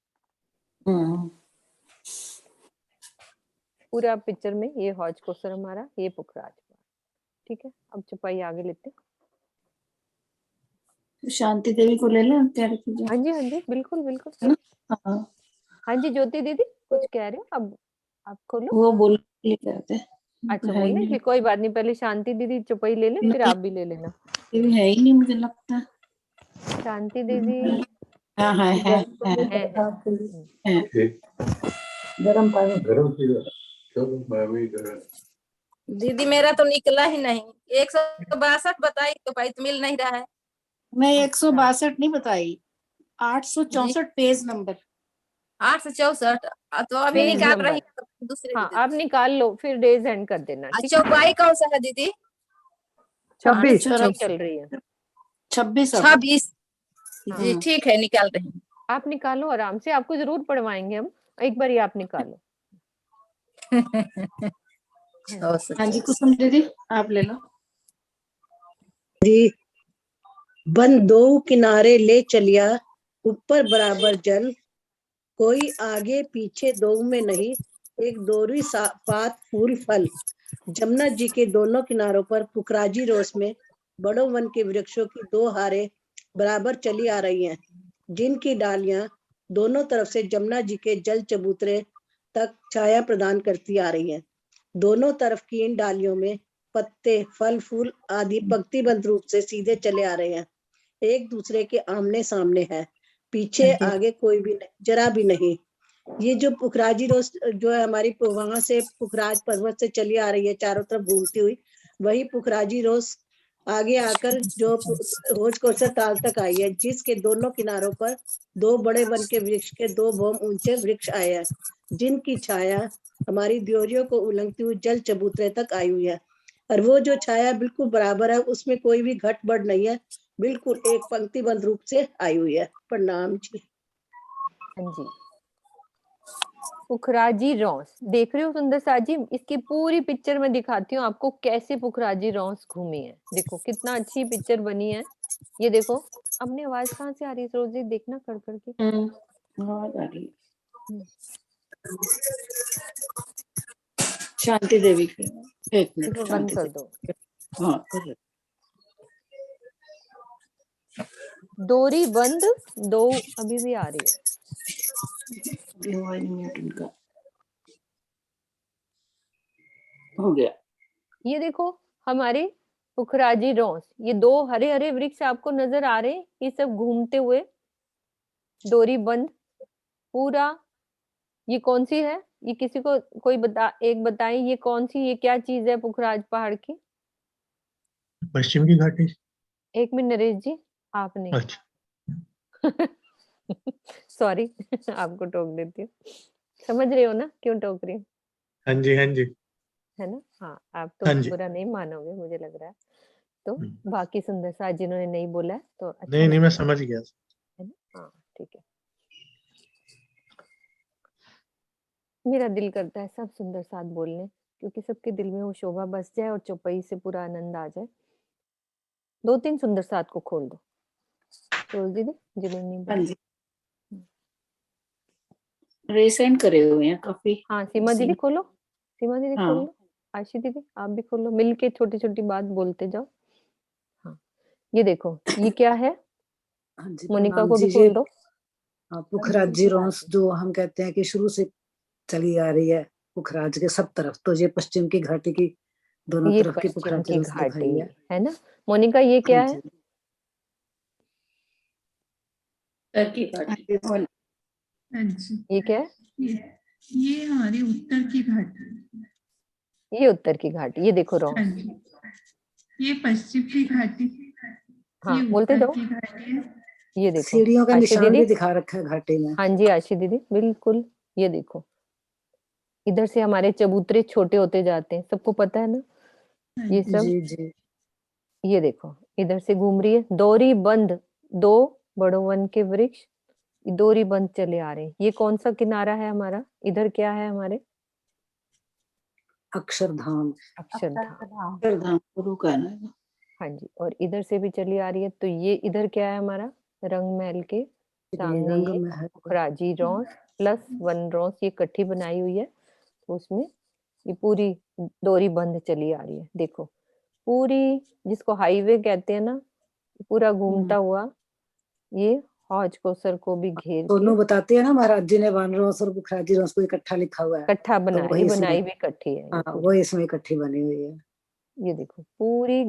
पूरा पिक्चर में। ये हौज कौसर हमारा, ये पुखराज। ठीक है, अब चौपाई आगे लेते हैं। शांति देवी को ले लें हाँ जी, हाँ जी, बिल्कुल बिल्कुल। हाँ जी, ज्योति दीदी कुछ कह रहे हो? अब आप खोलो। वो बोल कहते अच्छा, है ही बोलने नहीं, के लिए कोई बात नहीं, पहले शांति दीदी चौपाई ले ले, फिर आप भी ले लेना। है ही नहीं मुझे लगता। शांति दीदी हाँ है है। गरम पानी। दीदी मेरा तो निकला ही नहीं, 162 बताई तो भाई तो मिल नहीं रहा है। मैं 162 नहीं बताई, 864 पेज नंबर। 864 तो अभी पेज निकाल नंबर। रही हूँ, दूसरे हाँ, आप निकाल लो, फिर डेज एंड कर देना। ठीक है, चौपाई कौन सा है दीदी? 26 चल रही है 26 26 जी, ठीक है, निकाल रही हूँ। आप निकालो आराम से, आपको जरूर पढ़वाएंगे हम, एक बार आप निकालो। हाँ जी, कुसुम दीदी आप ले लो। जी, बन दो किनारे ले चलिया, ऊपर बराबर जल, कोई आगे पीछे दो में नहीं, एक दोरी पात फूल फल। जमुना जी के दोनों किनारों पर पुखराजी रोस में बड़ों वन के वृक्षों की 2 हारें बराबर चली आ रही हैं, जिनकी डालियां दोनों तरफ से जमुना जी के जल चबूतरे तक छाया प्रदान करती आ रही हैं। दोनों तरफ की इन डालियों में पत्ते, फल, फूल आदि पंक्तिबद्ध रूप से सीधे चले आ रहे हैं, एक दूसरे के आमने सामने है, पीछे आगे कोई भी जरा भी नहीं। ये जो पुखराजी रोज जो है हमारी वहां से पुखराज पर्वत से चली आ रही है चारों तरफ घूमती हुई, वही पुखराजी रोज आगे आकर जो हौज कौसर ताल तक आई है, जिसके दोनों किनारों पर 2 बड़े वन के वृक्ष के 2 भौम ऊंचे वृक्ष आए हैं, जिनकी छाया हमारी द्योरियों को उलंघती हुई जल चबूतरे तक आई हुई है। और वो जो छाया बिल्कुल बराबर है, उसमें कोई भी घट बढ़ नहीं है, बिल्कुल एक पंक्तिबद्ध रूप से आई हुई है। प्रणाम जी। हाँ जी, पुखराजी रॉस देख रहे हो सुंदर साथ जी? इसकी पूरी पिक्चर में दिखाती हूँ आपको कैसे पुखराजी रॉस घूमी है। देखो कितना अच्छी पिक्चर बनी है। ये देखो, अपनी आवाज कहाँ से आ रही है रोजी? देखना कर करके आवाज आ रही है शांति देवी की। एक मिनट बंद कर दो। हाँ कर। डोरी बंद, 2 अभी भी आ रही है। मिनट उनका हो गया। ये देखो हमारे पुखराजी रोस, ये 2 हरे हरे वृक्ष आपको नजर आ रहे हैं, ये सब घूमते हुए डोरी बंद पूरा। ये कौन सी है, ये किसी को कोई बताएं ये कौन सी, ये क्या चीज है पुखराज पहाड़ की? पश्चिम की घाटी। 1 मिनट नरेश जी, आपने अच्छा सॉरी आपको टोक देती हूँ, समझ रहे हो ना क्यों टोक रही हूँ? हाँ जी हाँ जी है ना? हाँ, आप हाँ तो जी। बुरा नहीं मानोगे मुझे लग रहा है। तो बाकी सुंदर साथ जिन्होंने नहीं बोला है तो अच्छा नहीं नहीं, मैं लगा, समझ गया। है ना? हाँ ठीक है। मेरा दिल करता है सब सुंदर साथ बोलने, क्योंकि सबके दिल में वो शोभा बस जाए और चौपाई से पूरा आनंद आ जाए। 2-3 सुंदर साथ को खोल दो रोज दीदी, जिन्होंने नहीं हाँ बोला। जी, रिसेंड करे हुए हैं काफी। हाँ सीमा दीदी खोलो, सीमा दीदी खोल हाँ लो, आशी दीदी आप भी खोलो, मिलके छोटी छोटी बात बोलते जाओ। हाँ ये देखो ये क्या है, हाँ जी मोनिका प्रणाम को भी जी। ये खोल दो। पुखराज जी रोंस जो हम कहते हैं कि शुरू से चली आ रही है पुखराज के सब तरफ, तो ये पश्चिम की घाटी की दोनों ये तरफ की पश्चिम पुखराज की रोंस घाटी दिखाई है। है ना मोनिका, ये क्या हाँ है? जी। उत्तर की घाटी। हाँ जी, ये क्या है? ये हमारी उत्तर की घाटी। ये उत्तर की घाटी, ये देखो हाँ रोंस। जी, ये पश्चिम की घाटी, हाँ ये बोलते उत्तर जाओ। की घाटी है। ये देखो सीढ़ियों का आशी निशान दीदी, भी दिखा रखा है घाटी में। हाँ जी आशी दीदी बिल्कुल, ये देखो इधर से हमारे चबूतरे छोटे होते जाते हैं, सबको पता है ना ये सब। जी जी। ये देखो इधर से घूम रही है डोरी बंद, 2 बड़ो वन के वृक्ष डोरी बंद चले आ रहे हैं। ये कौन सा किनारा है हमारा, इधर क्या है हमारे? अक्षरधाम। अक्षरधाम। अक्षरधाम गुरु का नाम। हाँ जी, और इधर से भी चली आ रही है, तो ये इधर क्या है हमारा? रंग महल के सामने रंग ये महल। पुखराजी रोस प्लस वन रोस ये इकट्ठी बनाई हुई है, तो उसमें ये पूरी डोरी बंद चली आ रही है। देखो पूरी, जिसको हाईवे कहते हैं ना, पूरा घूमता हुआ ये हौज कोसर को भी घेर के दोनों बताते हैं ना, महाराज जी ने वन रोंस और पुखराजी रोंस को इकट्ठा लिखा हुआ है, इकट्ठा तो बनाया, वही ये इसमें, बनाई भी इकट्ठी है ये हाँ पूरी। वही इसमें इकट्ठी बनी हुई है। ये देखो पूरी,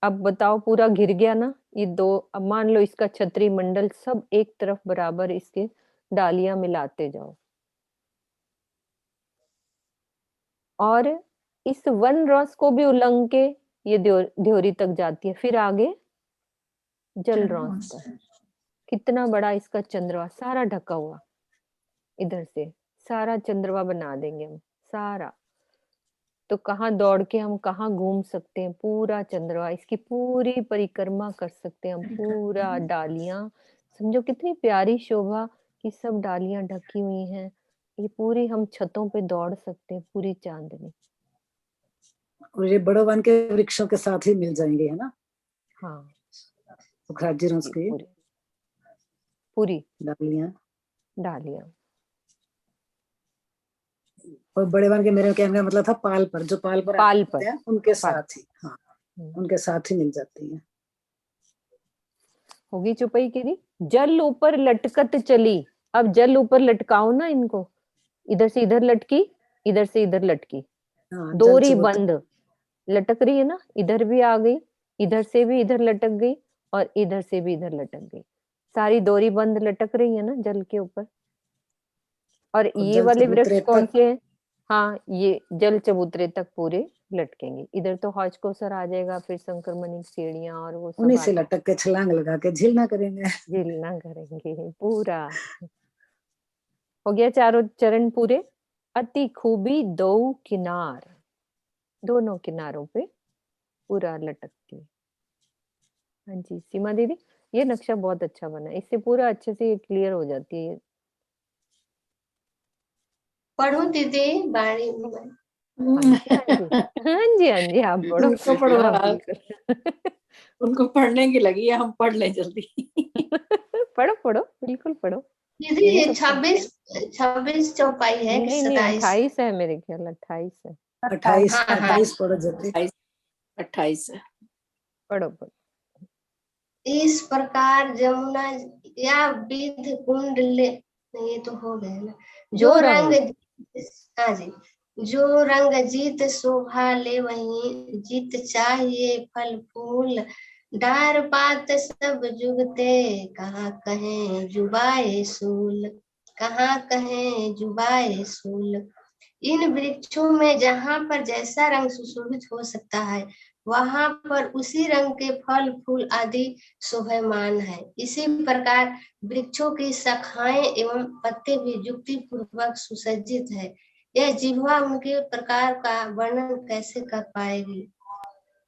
अब बताओ पूरा घिर गया ना ये 2, अब मान लो इसका छतरी मंडल सब एक तरफ बराबर इसके डालियां मिलाते जाओ, और इस वन रस को भी उलंघ के ये ध्योरी तक जाती है, फिर आगे जल रस तक। कितना बड़ा इसका चंद्रवा, सारा ढका हुआ, इधर से सारा चंद्रवा बना देंगे हम सारा, तो कहाँ दौड़ के हम कहाँ घूम सकते हैं, पूरा चंद्रवा इसकी पूरी परिक्रमा कर सकते हैं हम, पूरा डालियां, समझो कितनी प्यारी शोभा कि सब डालियां ढकी हुई हैं, ये पूरी हम छतों पे दौड़ सकते हैं, पूरी चांदनी। और ये बड़ो वन के वृक्षों के साथ ही मिल जाएंगे, है ना? हाँ पुखराजी रोंस की पूरी डालियां। और बड़े वन के, मेरे कहने का मतलब था पाल पर, जो पाल पर आते हैं उनके साथ ही, हाँ उनके साथ ही मिल जाती है। होगी चुपई की दी, जल ऊपर लटकत चली, अब जल ऊपर लटकाओ ना इनको, इधर से इधर लटकी, इधर से इधर लटकी, डोरी बंद लटक रही है ना, इधर भी आ गई, इधर से भी इधर लटक गई, और इधर से भी इधर लटक गई, सारी डोरी बंद लटक रही है ना जल के ऊपर। और ये वाले वृक्ष कौन से हैं? हाँ ये जल चबूतरे तक पूरे लटकेंगे, इधर तो हौज कोसर आ जाएगा, फिर शंकर मणि सीढ़ियां और वो सब उन्हीं से लटक के छलांग लगा के झिलना करेंगे, झिलना करेंगे पूरा। हो गया चारों चरण पूरे। अति खूबी दो किनार, दोनों किनारों पे पूरा लटक के। हाँ जी सीमा दीदी, ये नक्शा बहुत अच्छा बना, इससे पूरा अच्छे से क्लियर हो जाती है। पढ़ो दीदी बारी। हाँ जी आप पढ़ो, उनको पढ़ो, बिल्कुल उनको पढ़ने की लगी है, हम पढ़ लें जल्दी पढ़ो बिल्कुल पढ़ो। दीदी 26 चौपाई है कि 27? 28 है मेरे ख्याल, 28 है। 28 पढ़ो जल्दी। 28 है, पढ़ो। इस प्रकार जमुना या विध कुंड ले, ये तो हो गया ना, जो रंग, हाँ जी, जो रंग जीत शोभा ले वही जीत चाहिए फल फूल। डार पात सब जुगते कहाँ कहें जुबाए सूल, कहाँ कहें जुबाए सूल। इन वृक्षों में जहाँ पर जैसा रंग सुशोभित हो सकता है वहां पर उसी रंग के फल फूल आदि शोभायमान है। इसी प्रकार वृक्षों की शाखाएं एवं पत्ते भी युक्ति पूर्वक सुसज्जित है। यह जिह्वा उनके प्रकार का वर्णन कैसे कर पाएगी।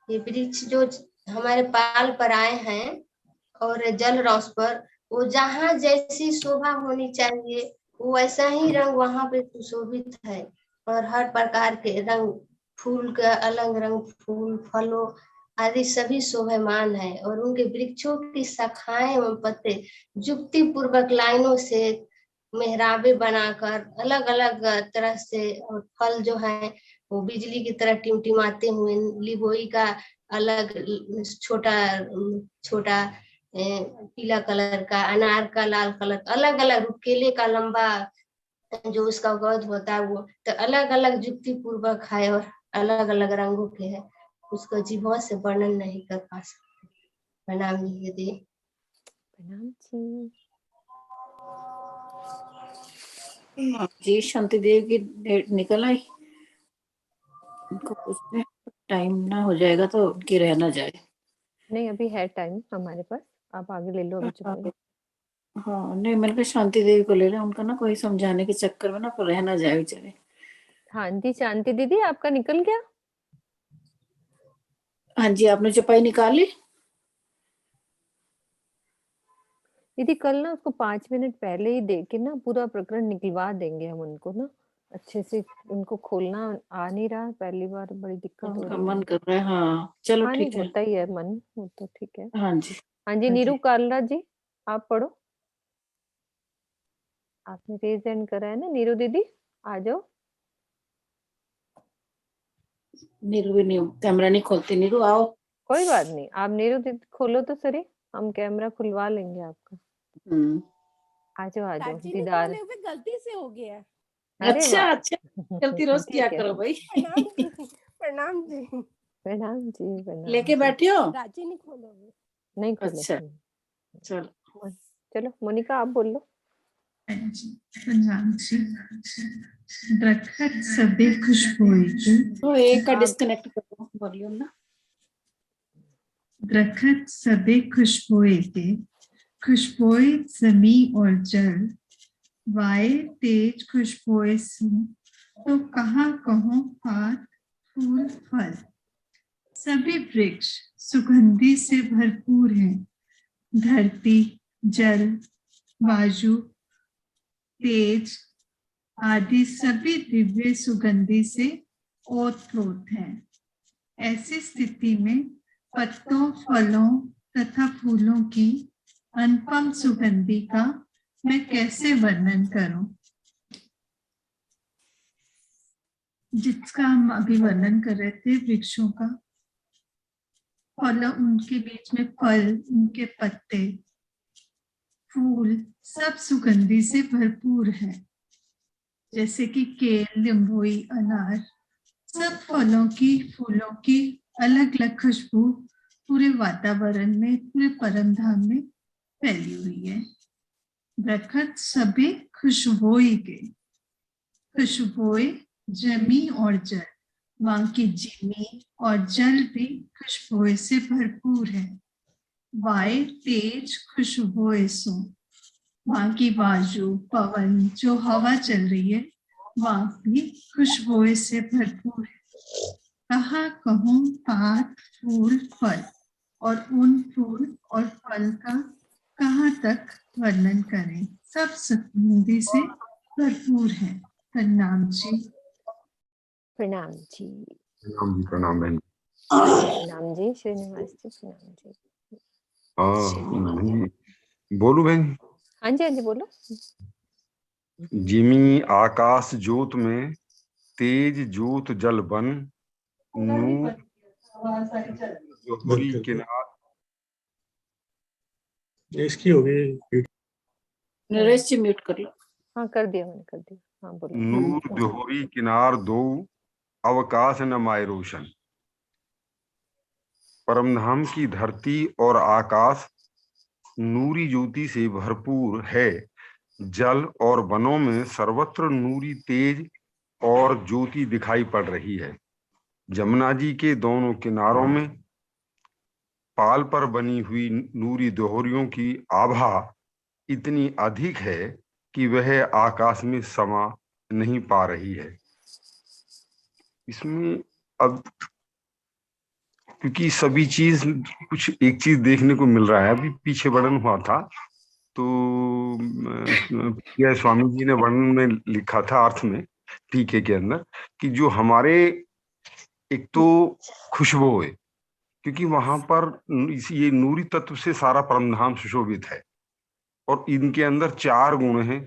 ये वृक्ष जो हमारे पाल पर आए हैं और जल रस पर, वो जहाँ जैसी शोभा होनी चाहिए वो वैसा ही रंग वहां पे सुशोभित है। और हर प्रकार के रंग, फूल का अलग रंग, फूल फलों आदि सभी शोभायमान है। और उनके वृक्षों की शाखाएं एवं पत्ते युक्ति पूर्वक लाइनों से मेहराबे बनाकर अलग अलग तरह से, और फल जो है वो बिजली की तरह टिमटिमाते हुए, लिबोई का अलग छोटा छोटा पीला कलर का, अनार का लाल कलर, अलग अलग, केले का लंबा जो उसका गौध होता है वो तो अलग अलग युक्ति पूर्वक है और अलग अलग रंगों के है। उसको जीभों से वर्णन नहीं कर पा सकते। प्रणाम दीदी। प्रणाम जी। जी शांति देव की डेट निकल आई, उनको पूछते टाइम ना हो जाएगा तो उनकी रह ना जाए। नहीं अभी है टाइम हमारे पास, आप आगे ले लो अभी चुप। हाँ नहीं, मैंने कहा शांति देवी को ले लें, उनका ना कोई समझाने के चक्कर में ना रह ना जाए बेचारे। हाँ जी शांति दीदी आपका निकल गया। हाँ जी, आपने चपाई निकाली दीदी? कल ना उसको 5 मिनट पहले ही दे के ना पूरा प्रकरण निकलवा देंगे हम उनको ना अच्छे से। उनको खोलना आ नहीं रहा, पहली बार बड़ी दिक्कत हो रही है। मन कर रहा है। हाँ चलो हाँ ठीक है। होता ही है मन, वो तो ठीक है। हाँ जी हाँ जी नीरू कालरा जी आप पढ़ो। आपने रेज हैंड करा है ना नीरू दीदी, आ जाओ। नीरू भी नहीं, कैमरा नहीं खोलती। नीरू आओ। कोई बात नहीं, आप नीरू दीदी खोलो तो सही, हम कैमरा खुलवा लेंगे आपका। आ जाओ दीदार। गलती से हो गया। अरे अच्छा वाह। अच्छा, गलती रोज किया करो भाई। प्रणाम जी। प्रणाम जी प्रणाम। लेके बैठे हो? राजी नहीं खोलोगे? नहीं खोले। अच्छा चलो चलो मोनिका आप बोल लो। प्रणाम जी। दरखत सभी खुशबोई के, तो एक का डिस्कनेक्ट करो वॉल्यूम ना। दरखत सभी खुशबोई के, खुशबोई जमी और जल। वाए तेज खुशबोए सू, तो कहाँ कहूँ पात फूल फल। सभी वृक्ष सुगंधि से भरपूर हैं। धरती, जल, वायु, तेज आदि सभी दिव्य सुगंधि से ओतप्रोत हैं। ऐसी स्थिति में पत्तों, फलों तथा फूलों की अनुपम सुगंधि का मैं कैसे वर्णन करूं, जिसका हम अभी वर्णन कर रहे थे वृक्षों का। फल, उनके बीच में फल, उनके पत्ते, फूल सब सुगंधि से भरपूर है। जैसे कि केल, लिंबोई, अनार, सब फलों की, फूलों की अलग अलग खुशबू पूरे वातावरण में, पूरे परमधाम में फैली हुई है। दरखत सभी खुशबोई के, खुशबोए जमी और जल, वहां की जिमी और जल भी खुशबोए से भरपूर है। वायु तेज खुशबोए सो, वहां की वायु, पवन, जो हवा चल रही है वहां भी खुशबोए से भरपूर है। कहाँ कहूँ पात फूल फल, और उन फूल और फल का कहाँ तक वर्णन करें, सब सुगंधि से भरपूर है। प्रणाम जी। प्रणाम जी। प्रणाम जी। प्रणाम बहन। प्रणाम जी श्रीनिवास जी। प्रणाम जी। बहन जी बोलू बहन। हाँ जी बोलो। जिमी आकाश जोत में, तेज जोत जल बन, नूर जोहरी किनार। इसकी होगी। नरेश जी म्यूट कर लो। हाँ कर दिया मैंने, कर दिया। हाँ बोलो। नूर दोहरी किनार दो, अवकाश न माए रोशन। परमधाम की धरती और आकाश नूरी ज्योति से भरपूर है। जल और वनों में सर्वत्र नूरी तेज और ज्योति दिखाई पड़ रही है। जमुना जी के दोनों किनारों में पाल पर बनी हुई नूरी दोहरियों की आभा इतनी अधिक है कि वह आकाश में समा नहीं पा रही है। इसमें अब क्योंकि सभी चीज कुछ एक चीज देखने को मिल रहा है। अभी पीछे वर्णन हुआ था तो यह स्वामी जी ने वर्णन में लिखा था अर्थ में टीके के अंदर कि जो हमारे एक तो खुशबू है, क्योंकि वहां पर ये नूरी तत्व से सारा परमधाम सुशोभित है और इनके अंदर 4 गुण हैं।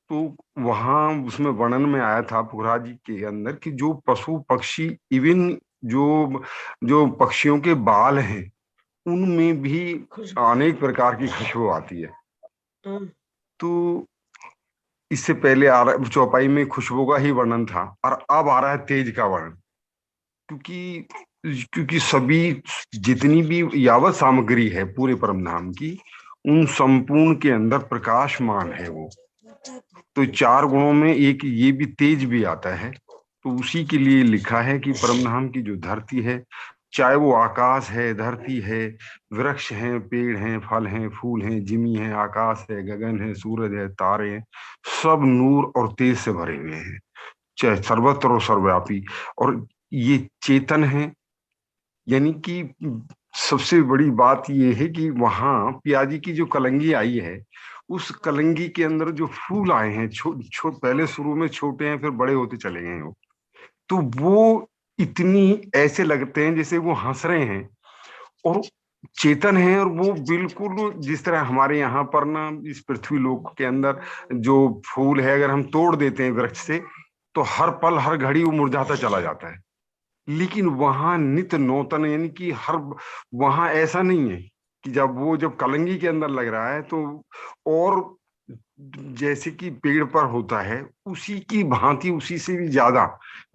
तो वहां उसमें वर्णन में आया था पुखराज जी के अंदर कि जो पशु पक्षी इवन जो पक्षियों के बाल हैं उनमें भी अनेक प्रकार की खुशबू आती है। तो इससे पहले चौपाई में खुशबू का ही वर्णन था और अब आ रहा है तेज का वर्णन, क्योंकि सभी जितनी भी यावत सामग्री है पूरे परमधाम की उन संपूर्ण के अंदर प्रकाशमान है वो। तो 4 गुणों में एक ये भी तेज भी आता है। तो उसी के लिए लिखा है कि परमधाम की जो धरती है, चाहे वो आकाश है, धरती है, वृक्ष हैं, पेड़ हैं, फल हैं, फूल हैं, जिमी है, आकाश है, गगन है, सूरज है, तारे हैं, सब नूर और तेज से भरे हुए हैं, चाहे सर्वत्र और सर्वव्यापी। और ये चेतन है, यानी कि सबसे बड़ी बात ये है कि वहां पियाजी की जो कलंगी आई है उस कलंगी के अंदर जो फूल आए हैं पहले शुरू में छोटे हैं फिर बड़े होते चले गए हो, तो वो इतनी ऐसे लगते हैं जैसे वो हंस रहे हैं और चेतन है। और वो बिल्कुल जिस तरह हमारे यहाँ पर ना इस पृथ्वी लोक के अंदर जो फूल है अगर हम तोड़ देते हैं वृक्ष से तो हर पल हर घड़ी वो मुरझाता चला जाता है, लेकिन वहां नित्य नूतन, यानी कि हर वहां ऐसा नहीं है कि जब कलंगी के अंदर लग रहा है तो और जैसे कि पेड़ पर होता है उसी की भांति उसी से भी ज्यादा,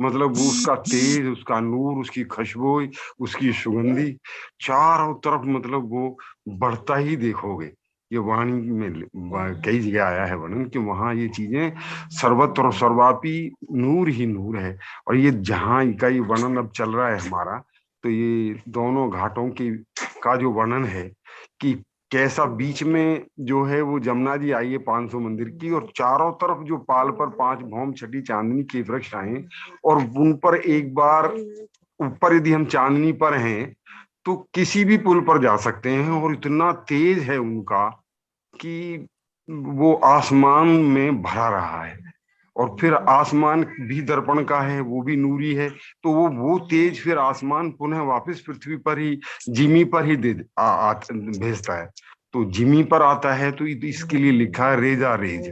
मतलब वो उसका तेज, उसका नूर, उसकी खुशबू, उसकी सुगंधी चारों तरफ मतलब वो बढ़ता ही देखोगे। ये वाणी में कई जगह आया है वर्णन कि वहां ये चीजें सर्वत्र और सर्वापी नूर ही नूर है। और ये जहां का ये वर्णन अब चल रहा है हमारा, तो ये दोनों घाटों की का जो वर्णन है कि कैसा बीच में जो है वो जमुना जी आई है 500 मंदिर की और चारों तरफ जो पाल पर 5 भौम छठी चांदनी के वृक्ष आए और उन पर एक बार ऊपर यदि हम चांदनी पर हैं तो किसी भी पुल पर जा सकते हैं और इतना तेज है उनका कि वो आसमान में भरा रहा है। और फिर आसमान भी दर्पण का है, वो भी नूरी है, तो वो तेज फिर आसमान पुनः वापस पृथ्वी पर ही जिमी पर ही भेजता है। तो जिमी पर आता है तो इसके लिए लिखा है रेजा रेज,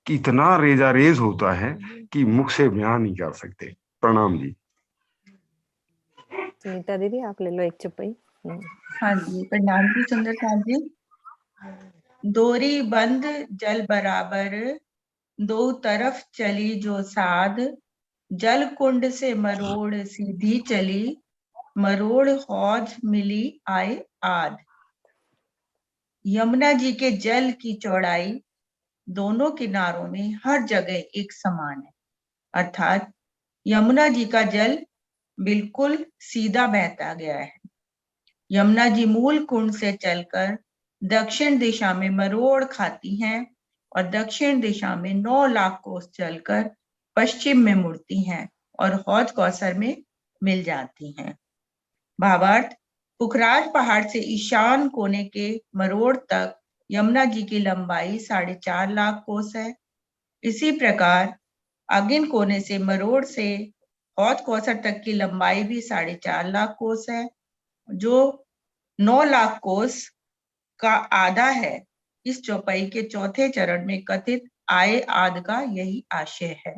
कि इतना रेजा रेज होता है कि मुख से बयान नहीं कर सकते। प्रणाम जी। सुनीता दीदी आप ले लो एक चुप्पी। हाँ जी, प्रणाम जी सुंदरकांत जी। दोरी बंद जल बराबर, दो तरफ चली जो साध, जल कुंड से मरोड़ सीधी चली, मरोड़ हौज मिली आए आद। यमुना जी के जल की चौड़ाई दोनों किनारों में हर जगह एक समान है, अर्थात यमुना जी का जल बिल्कुल सीधा बहता गया है। यमुना जी मूल कुंड से चलकर दक्षिण दिशा में मरोड़ खाती हैं और दक्षिण दिशा में 9 लाख कोस चलकर पश्चिम में मुड़ती हैं और हौज कौसर में मिल जाती हैं। भावार्थ, पुखराज पहाड़ से ईशान कोने के मरोड़ तक यमुना जी की लंबाई 4.5 लाख कोस है। इसी प्रकार आगिन कोने से मरोड़ से हौज कौसर तक की लंबाई भी 4.5 लाख कोस है, जो 9 लाख कोस का आधा है। इस चौपाई के चौथे चरण में कथित आए आद का यही आशय है।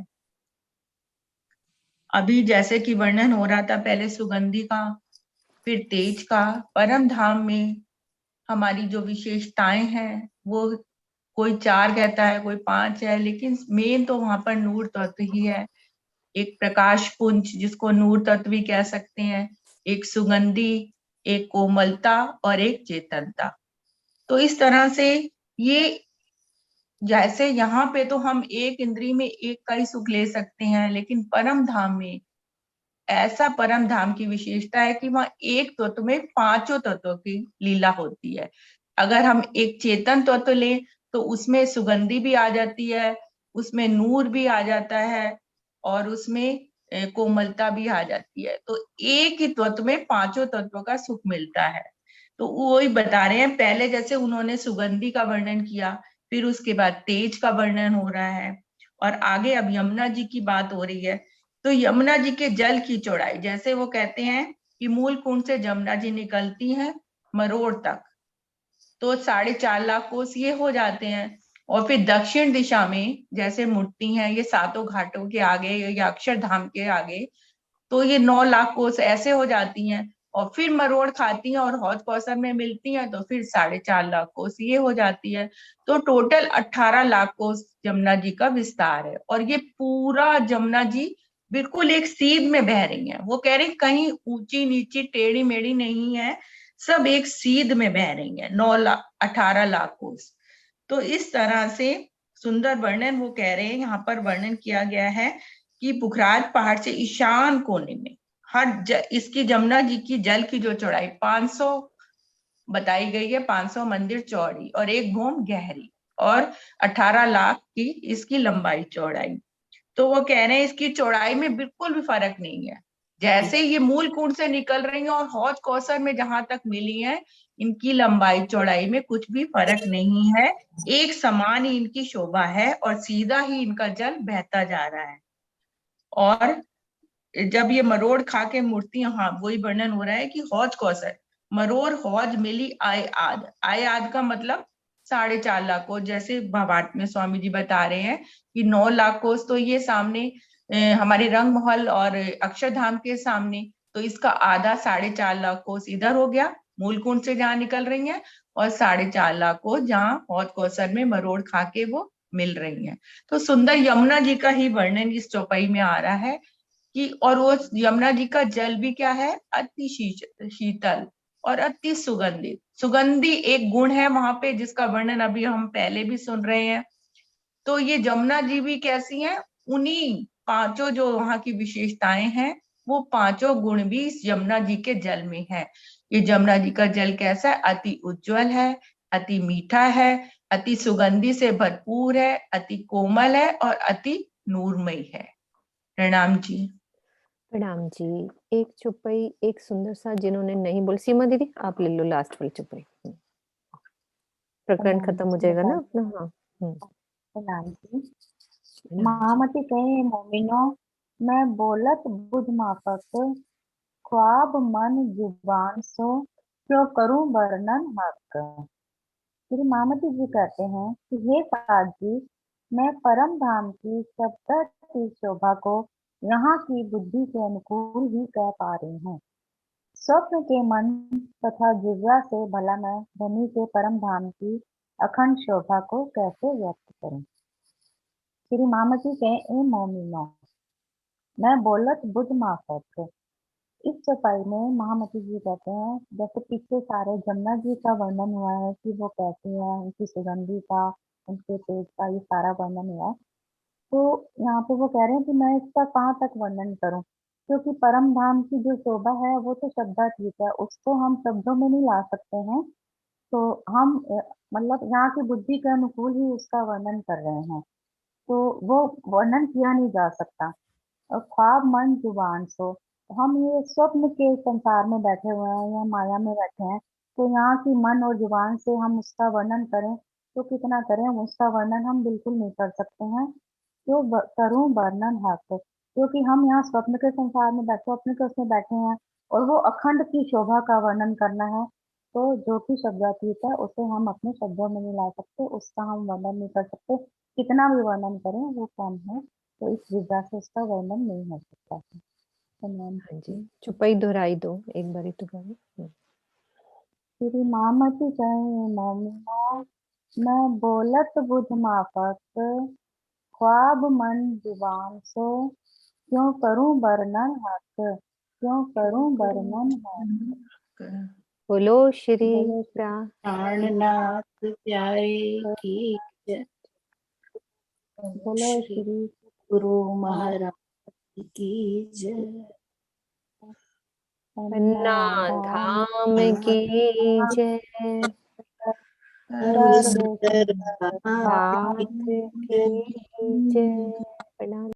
अभी जैसे कि वर्णन हो रहा था पहले सुगंधी का, फिर तेज का। परम धाम में हमारी जो विशेषताएं हैं वो कोई 4 कहता है, कोई 5 है, लेकिन मेन तो वहां पर नूर तत्व ही है। एक प्रकाश पुंज जिसको नूर तत्व भी कह सकते हैं, एक सुगंधी, एक कोमलता और एक चेतनता। तो इस तरह से ये, जैसे यहाँ पे तो हम एक इंद्री में एक का ही सुख ले सकते हैं, लेकिन परम धाम में ऐसा परम धाम की विशेषता है कि वहां एक तत्व में 5 तत्वों की लीला होती है। अगर हम एक चेतन तत्व लें तो उसमें सुगंधी भी आ जाती है, उसमें नूर भी आ जाता है और उसमें कोमलता भी आ जाती है। तो एक ही तत्व में 5 तत्वों का सुख मिलता है। तो वही बता रहे हैं, पहले जैसे उन्होंने सुगंधी का वर्णन किया, फिर उसके बाद तेज का वर्णन हो रहा है, और आगे अब यमुना जी की बात हो रही है। तो यमुना जी के जल की चौड़ाई, जैसे वो कहते हैं कि मूल कुंड से यमुना जी निकलती हैं मरोड़ तक, तो 4.5 लाख कोस ये हो जाते हैं। और फिर दक्षिण दिशा में जैसे मूर्ति हैं, ये 7 घाटों के आगे या अक्षरधाम के आगे, तो ये 9 लाख कोस ऐसे हो जाती हैं। और फिर मरोड़ खाती हैं और हौज कौसर में मिलती हैं, तो फिर 4.5 लाख कोस ये हो जाती है। तो टोटल 18 लाख कोस यमुना जी का विस्तार है। और ये पूरा यमुना जी बिल्कुल एक सीध में बह रही है। वो कह रही कहीं ऊंची नीची टेढ़ी मेढ़ी नहीं है, सब एक सीध में बह रही है। 18 लाख कोस। तो इस तरह से सुंदर वर्णन वो कह रहे हैं, यहाँ पर वर्णन किया गया है कि पुखराज पहाड़ से ईशान कोने में इसकी यमुना जी की जल की जो चौड़ाई 500 बताई गई है, 500 मंदिर चौड़ी और 1 भूम गहरी, और 18 लाख की इसकी लंबाई चौड़ाई। तो वो कह रहे हैं इसकी चौड़ाई में बिल्कुल भी फर्क नहीं है। जैसे ये मूल कुंड से निकल रही है और हौज कौसर में जहां तक मिली है, इनकी लंबाई चौड़ाई में कुछ भी फर्क नहीं है। एक समान ही इनकी शोभा है और सीधा ही इनका जल बहता जा रहा है। और जब ये मरोड़ खा के मूर्ति, हाँ वही वर्णन हो रहा है कि हौज कौसर मरोड़ हौज मिली आय आद का मतलब 4.5 लाख कोस। जैसे भावार्थ में स्वामी जी बता रहे हैं कि 9 लाख कोस तो ये सामने हमारे रंग महल और अक्षरधाम के सामने, तो इसका आधा 4.5 लाख कोस इधर हो गया मूल कुंड से जहां निकल रही है, और 4.5 लाख कोस जहां हौज कौसर में मरोड़ खा के वो मिल रही है। तो सुंदर यमुना जी का ही वर्णन इस चौपाई में आ रहा है कि, और वो यमुना जी का जल भी क्या है, अति शीतल और अति सुगंधित। सुगंधी एक गुण है वहां पे जिसका वर्णन अभी हम पहले भी सुन रहे हैं। तो ये यमुना जी भी कैसी हैं, उन्हीं 5 जो वहां की विशेषताएं हैं, वो 5 गुण भी इस यमुना जी के जल में है। ये यमुना जी का जल कैसा है, अति उज्जवल है, अति मीठा है, अति सुगंधि से भरपूर है, अति कोमल है और अति नूरमयी है। प्रणाम जी। प्रणाम जी। एक चुपई एक सुंदर सा जिन्होंने नहीं बोल, सीमा दीदी आप ले लो लास्ट वाली चुपई, प्रकरण खत्म हो जाएगा ना अपना। हाँ प्रणाम जी। महामती कहे मोमिनो, मैं बोलत बुध माफक, ख्वाब मन जुबान सो, क्यों करूं वर्णन हक। श्री महामती जी कहते हैं कि हे साध जी, मैं परम धाम की शब्द की शोभा को यहाँ की बुद्धि के अनुकूल ही कह पा रही हूँ। स्वप्न के मन तथा जिह्वा से भला मैं धनी के परम धाम की अखंड शोभा को कैसे व्यक्त करूं। श्री महामती कहे ए मोमिनो, मैं बोलत बुध माफक। इस चौपाई में महामती जी कहते हैं, जैसे पीछे सारे जमुना जी का वर्णन हुआ है कि वो कैसी है, उनकी सुगंधी का, उनके तेज का, ये सारा वर्णन हुआ है। तो यहाँ पे वो कह रहे हैं कि मैं इसका कहाँ तक वर्णन करूं, क्योंकि परम धाम की जो शोभा है वो तो शब्दातीत है, उसको हम शब्दों में नहीं ला सकते हैं। तो हम मतलब यहाँ की बुद्धि के अनुकूल ही उसका वर्णन कर रहे हैं, तो वो वर्णन किया नहीं जा सकता। और ख्वाब मन जुबान सो, हम ये स्वप्न के संसार में बैठे हुए हैं या माया में बैठे हैं, तो यहाँ की मन और जुबान से हम उसका वर्णन करें तो कितना करें, उसका वर्णन हम बिल्कुल नहीं कर सकते हैं। तो करूं वर्णन हक, क्योंकि हम यहाँ स्वप्न के संसार में बैठे, स्वप्न के उसमें बैठे हैं और वो अखंड की शोभा का वर्णन करना है, तो जो कि शब्दातीत है उसे हम अपने शब्दों में नहीं ला सकते, उसका हम वर्णन नहीं कर सकते। कितना भी वर्णन करें वो कम है, तो इस विधा से उसका वर्णन नहीं हो सकता है। हाँ जी, चुपई दोहराई दो एक बारी तो। श्री महामती कहे मोमिनो, मैं बोलत बुध माफक ख्वाब मन जुबान सो क्यों करूं वर्णन हक, क्यों करूं वर्णन हक। बोलो श्री बोलो प्राणनाथ प्यारे की जय। बोलो श्री श्री गुरु महाराज की जय। पन्ना धाम की जय। विश्वनाथ नाथ की जय। प्रणाम।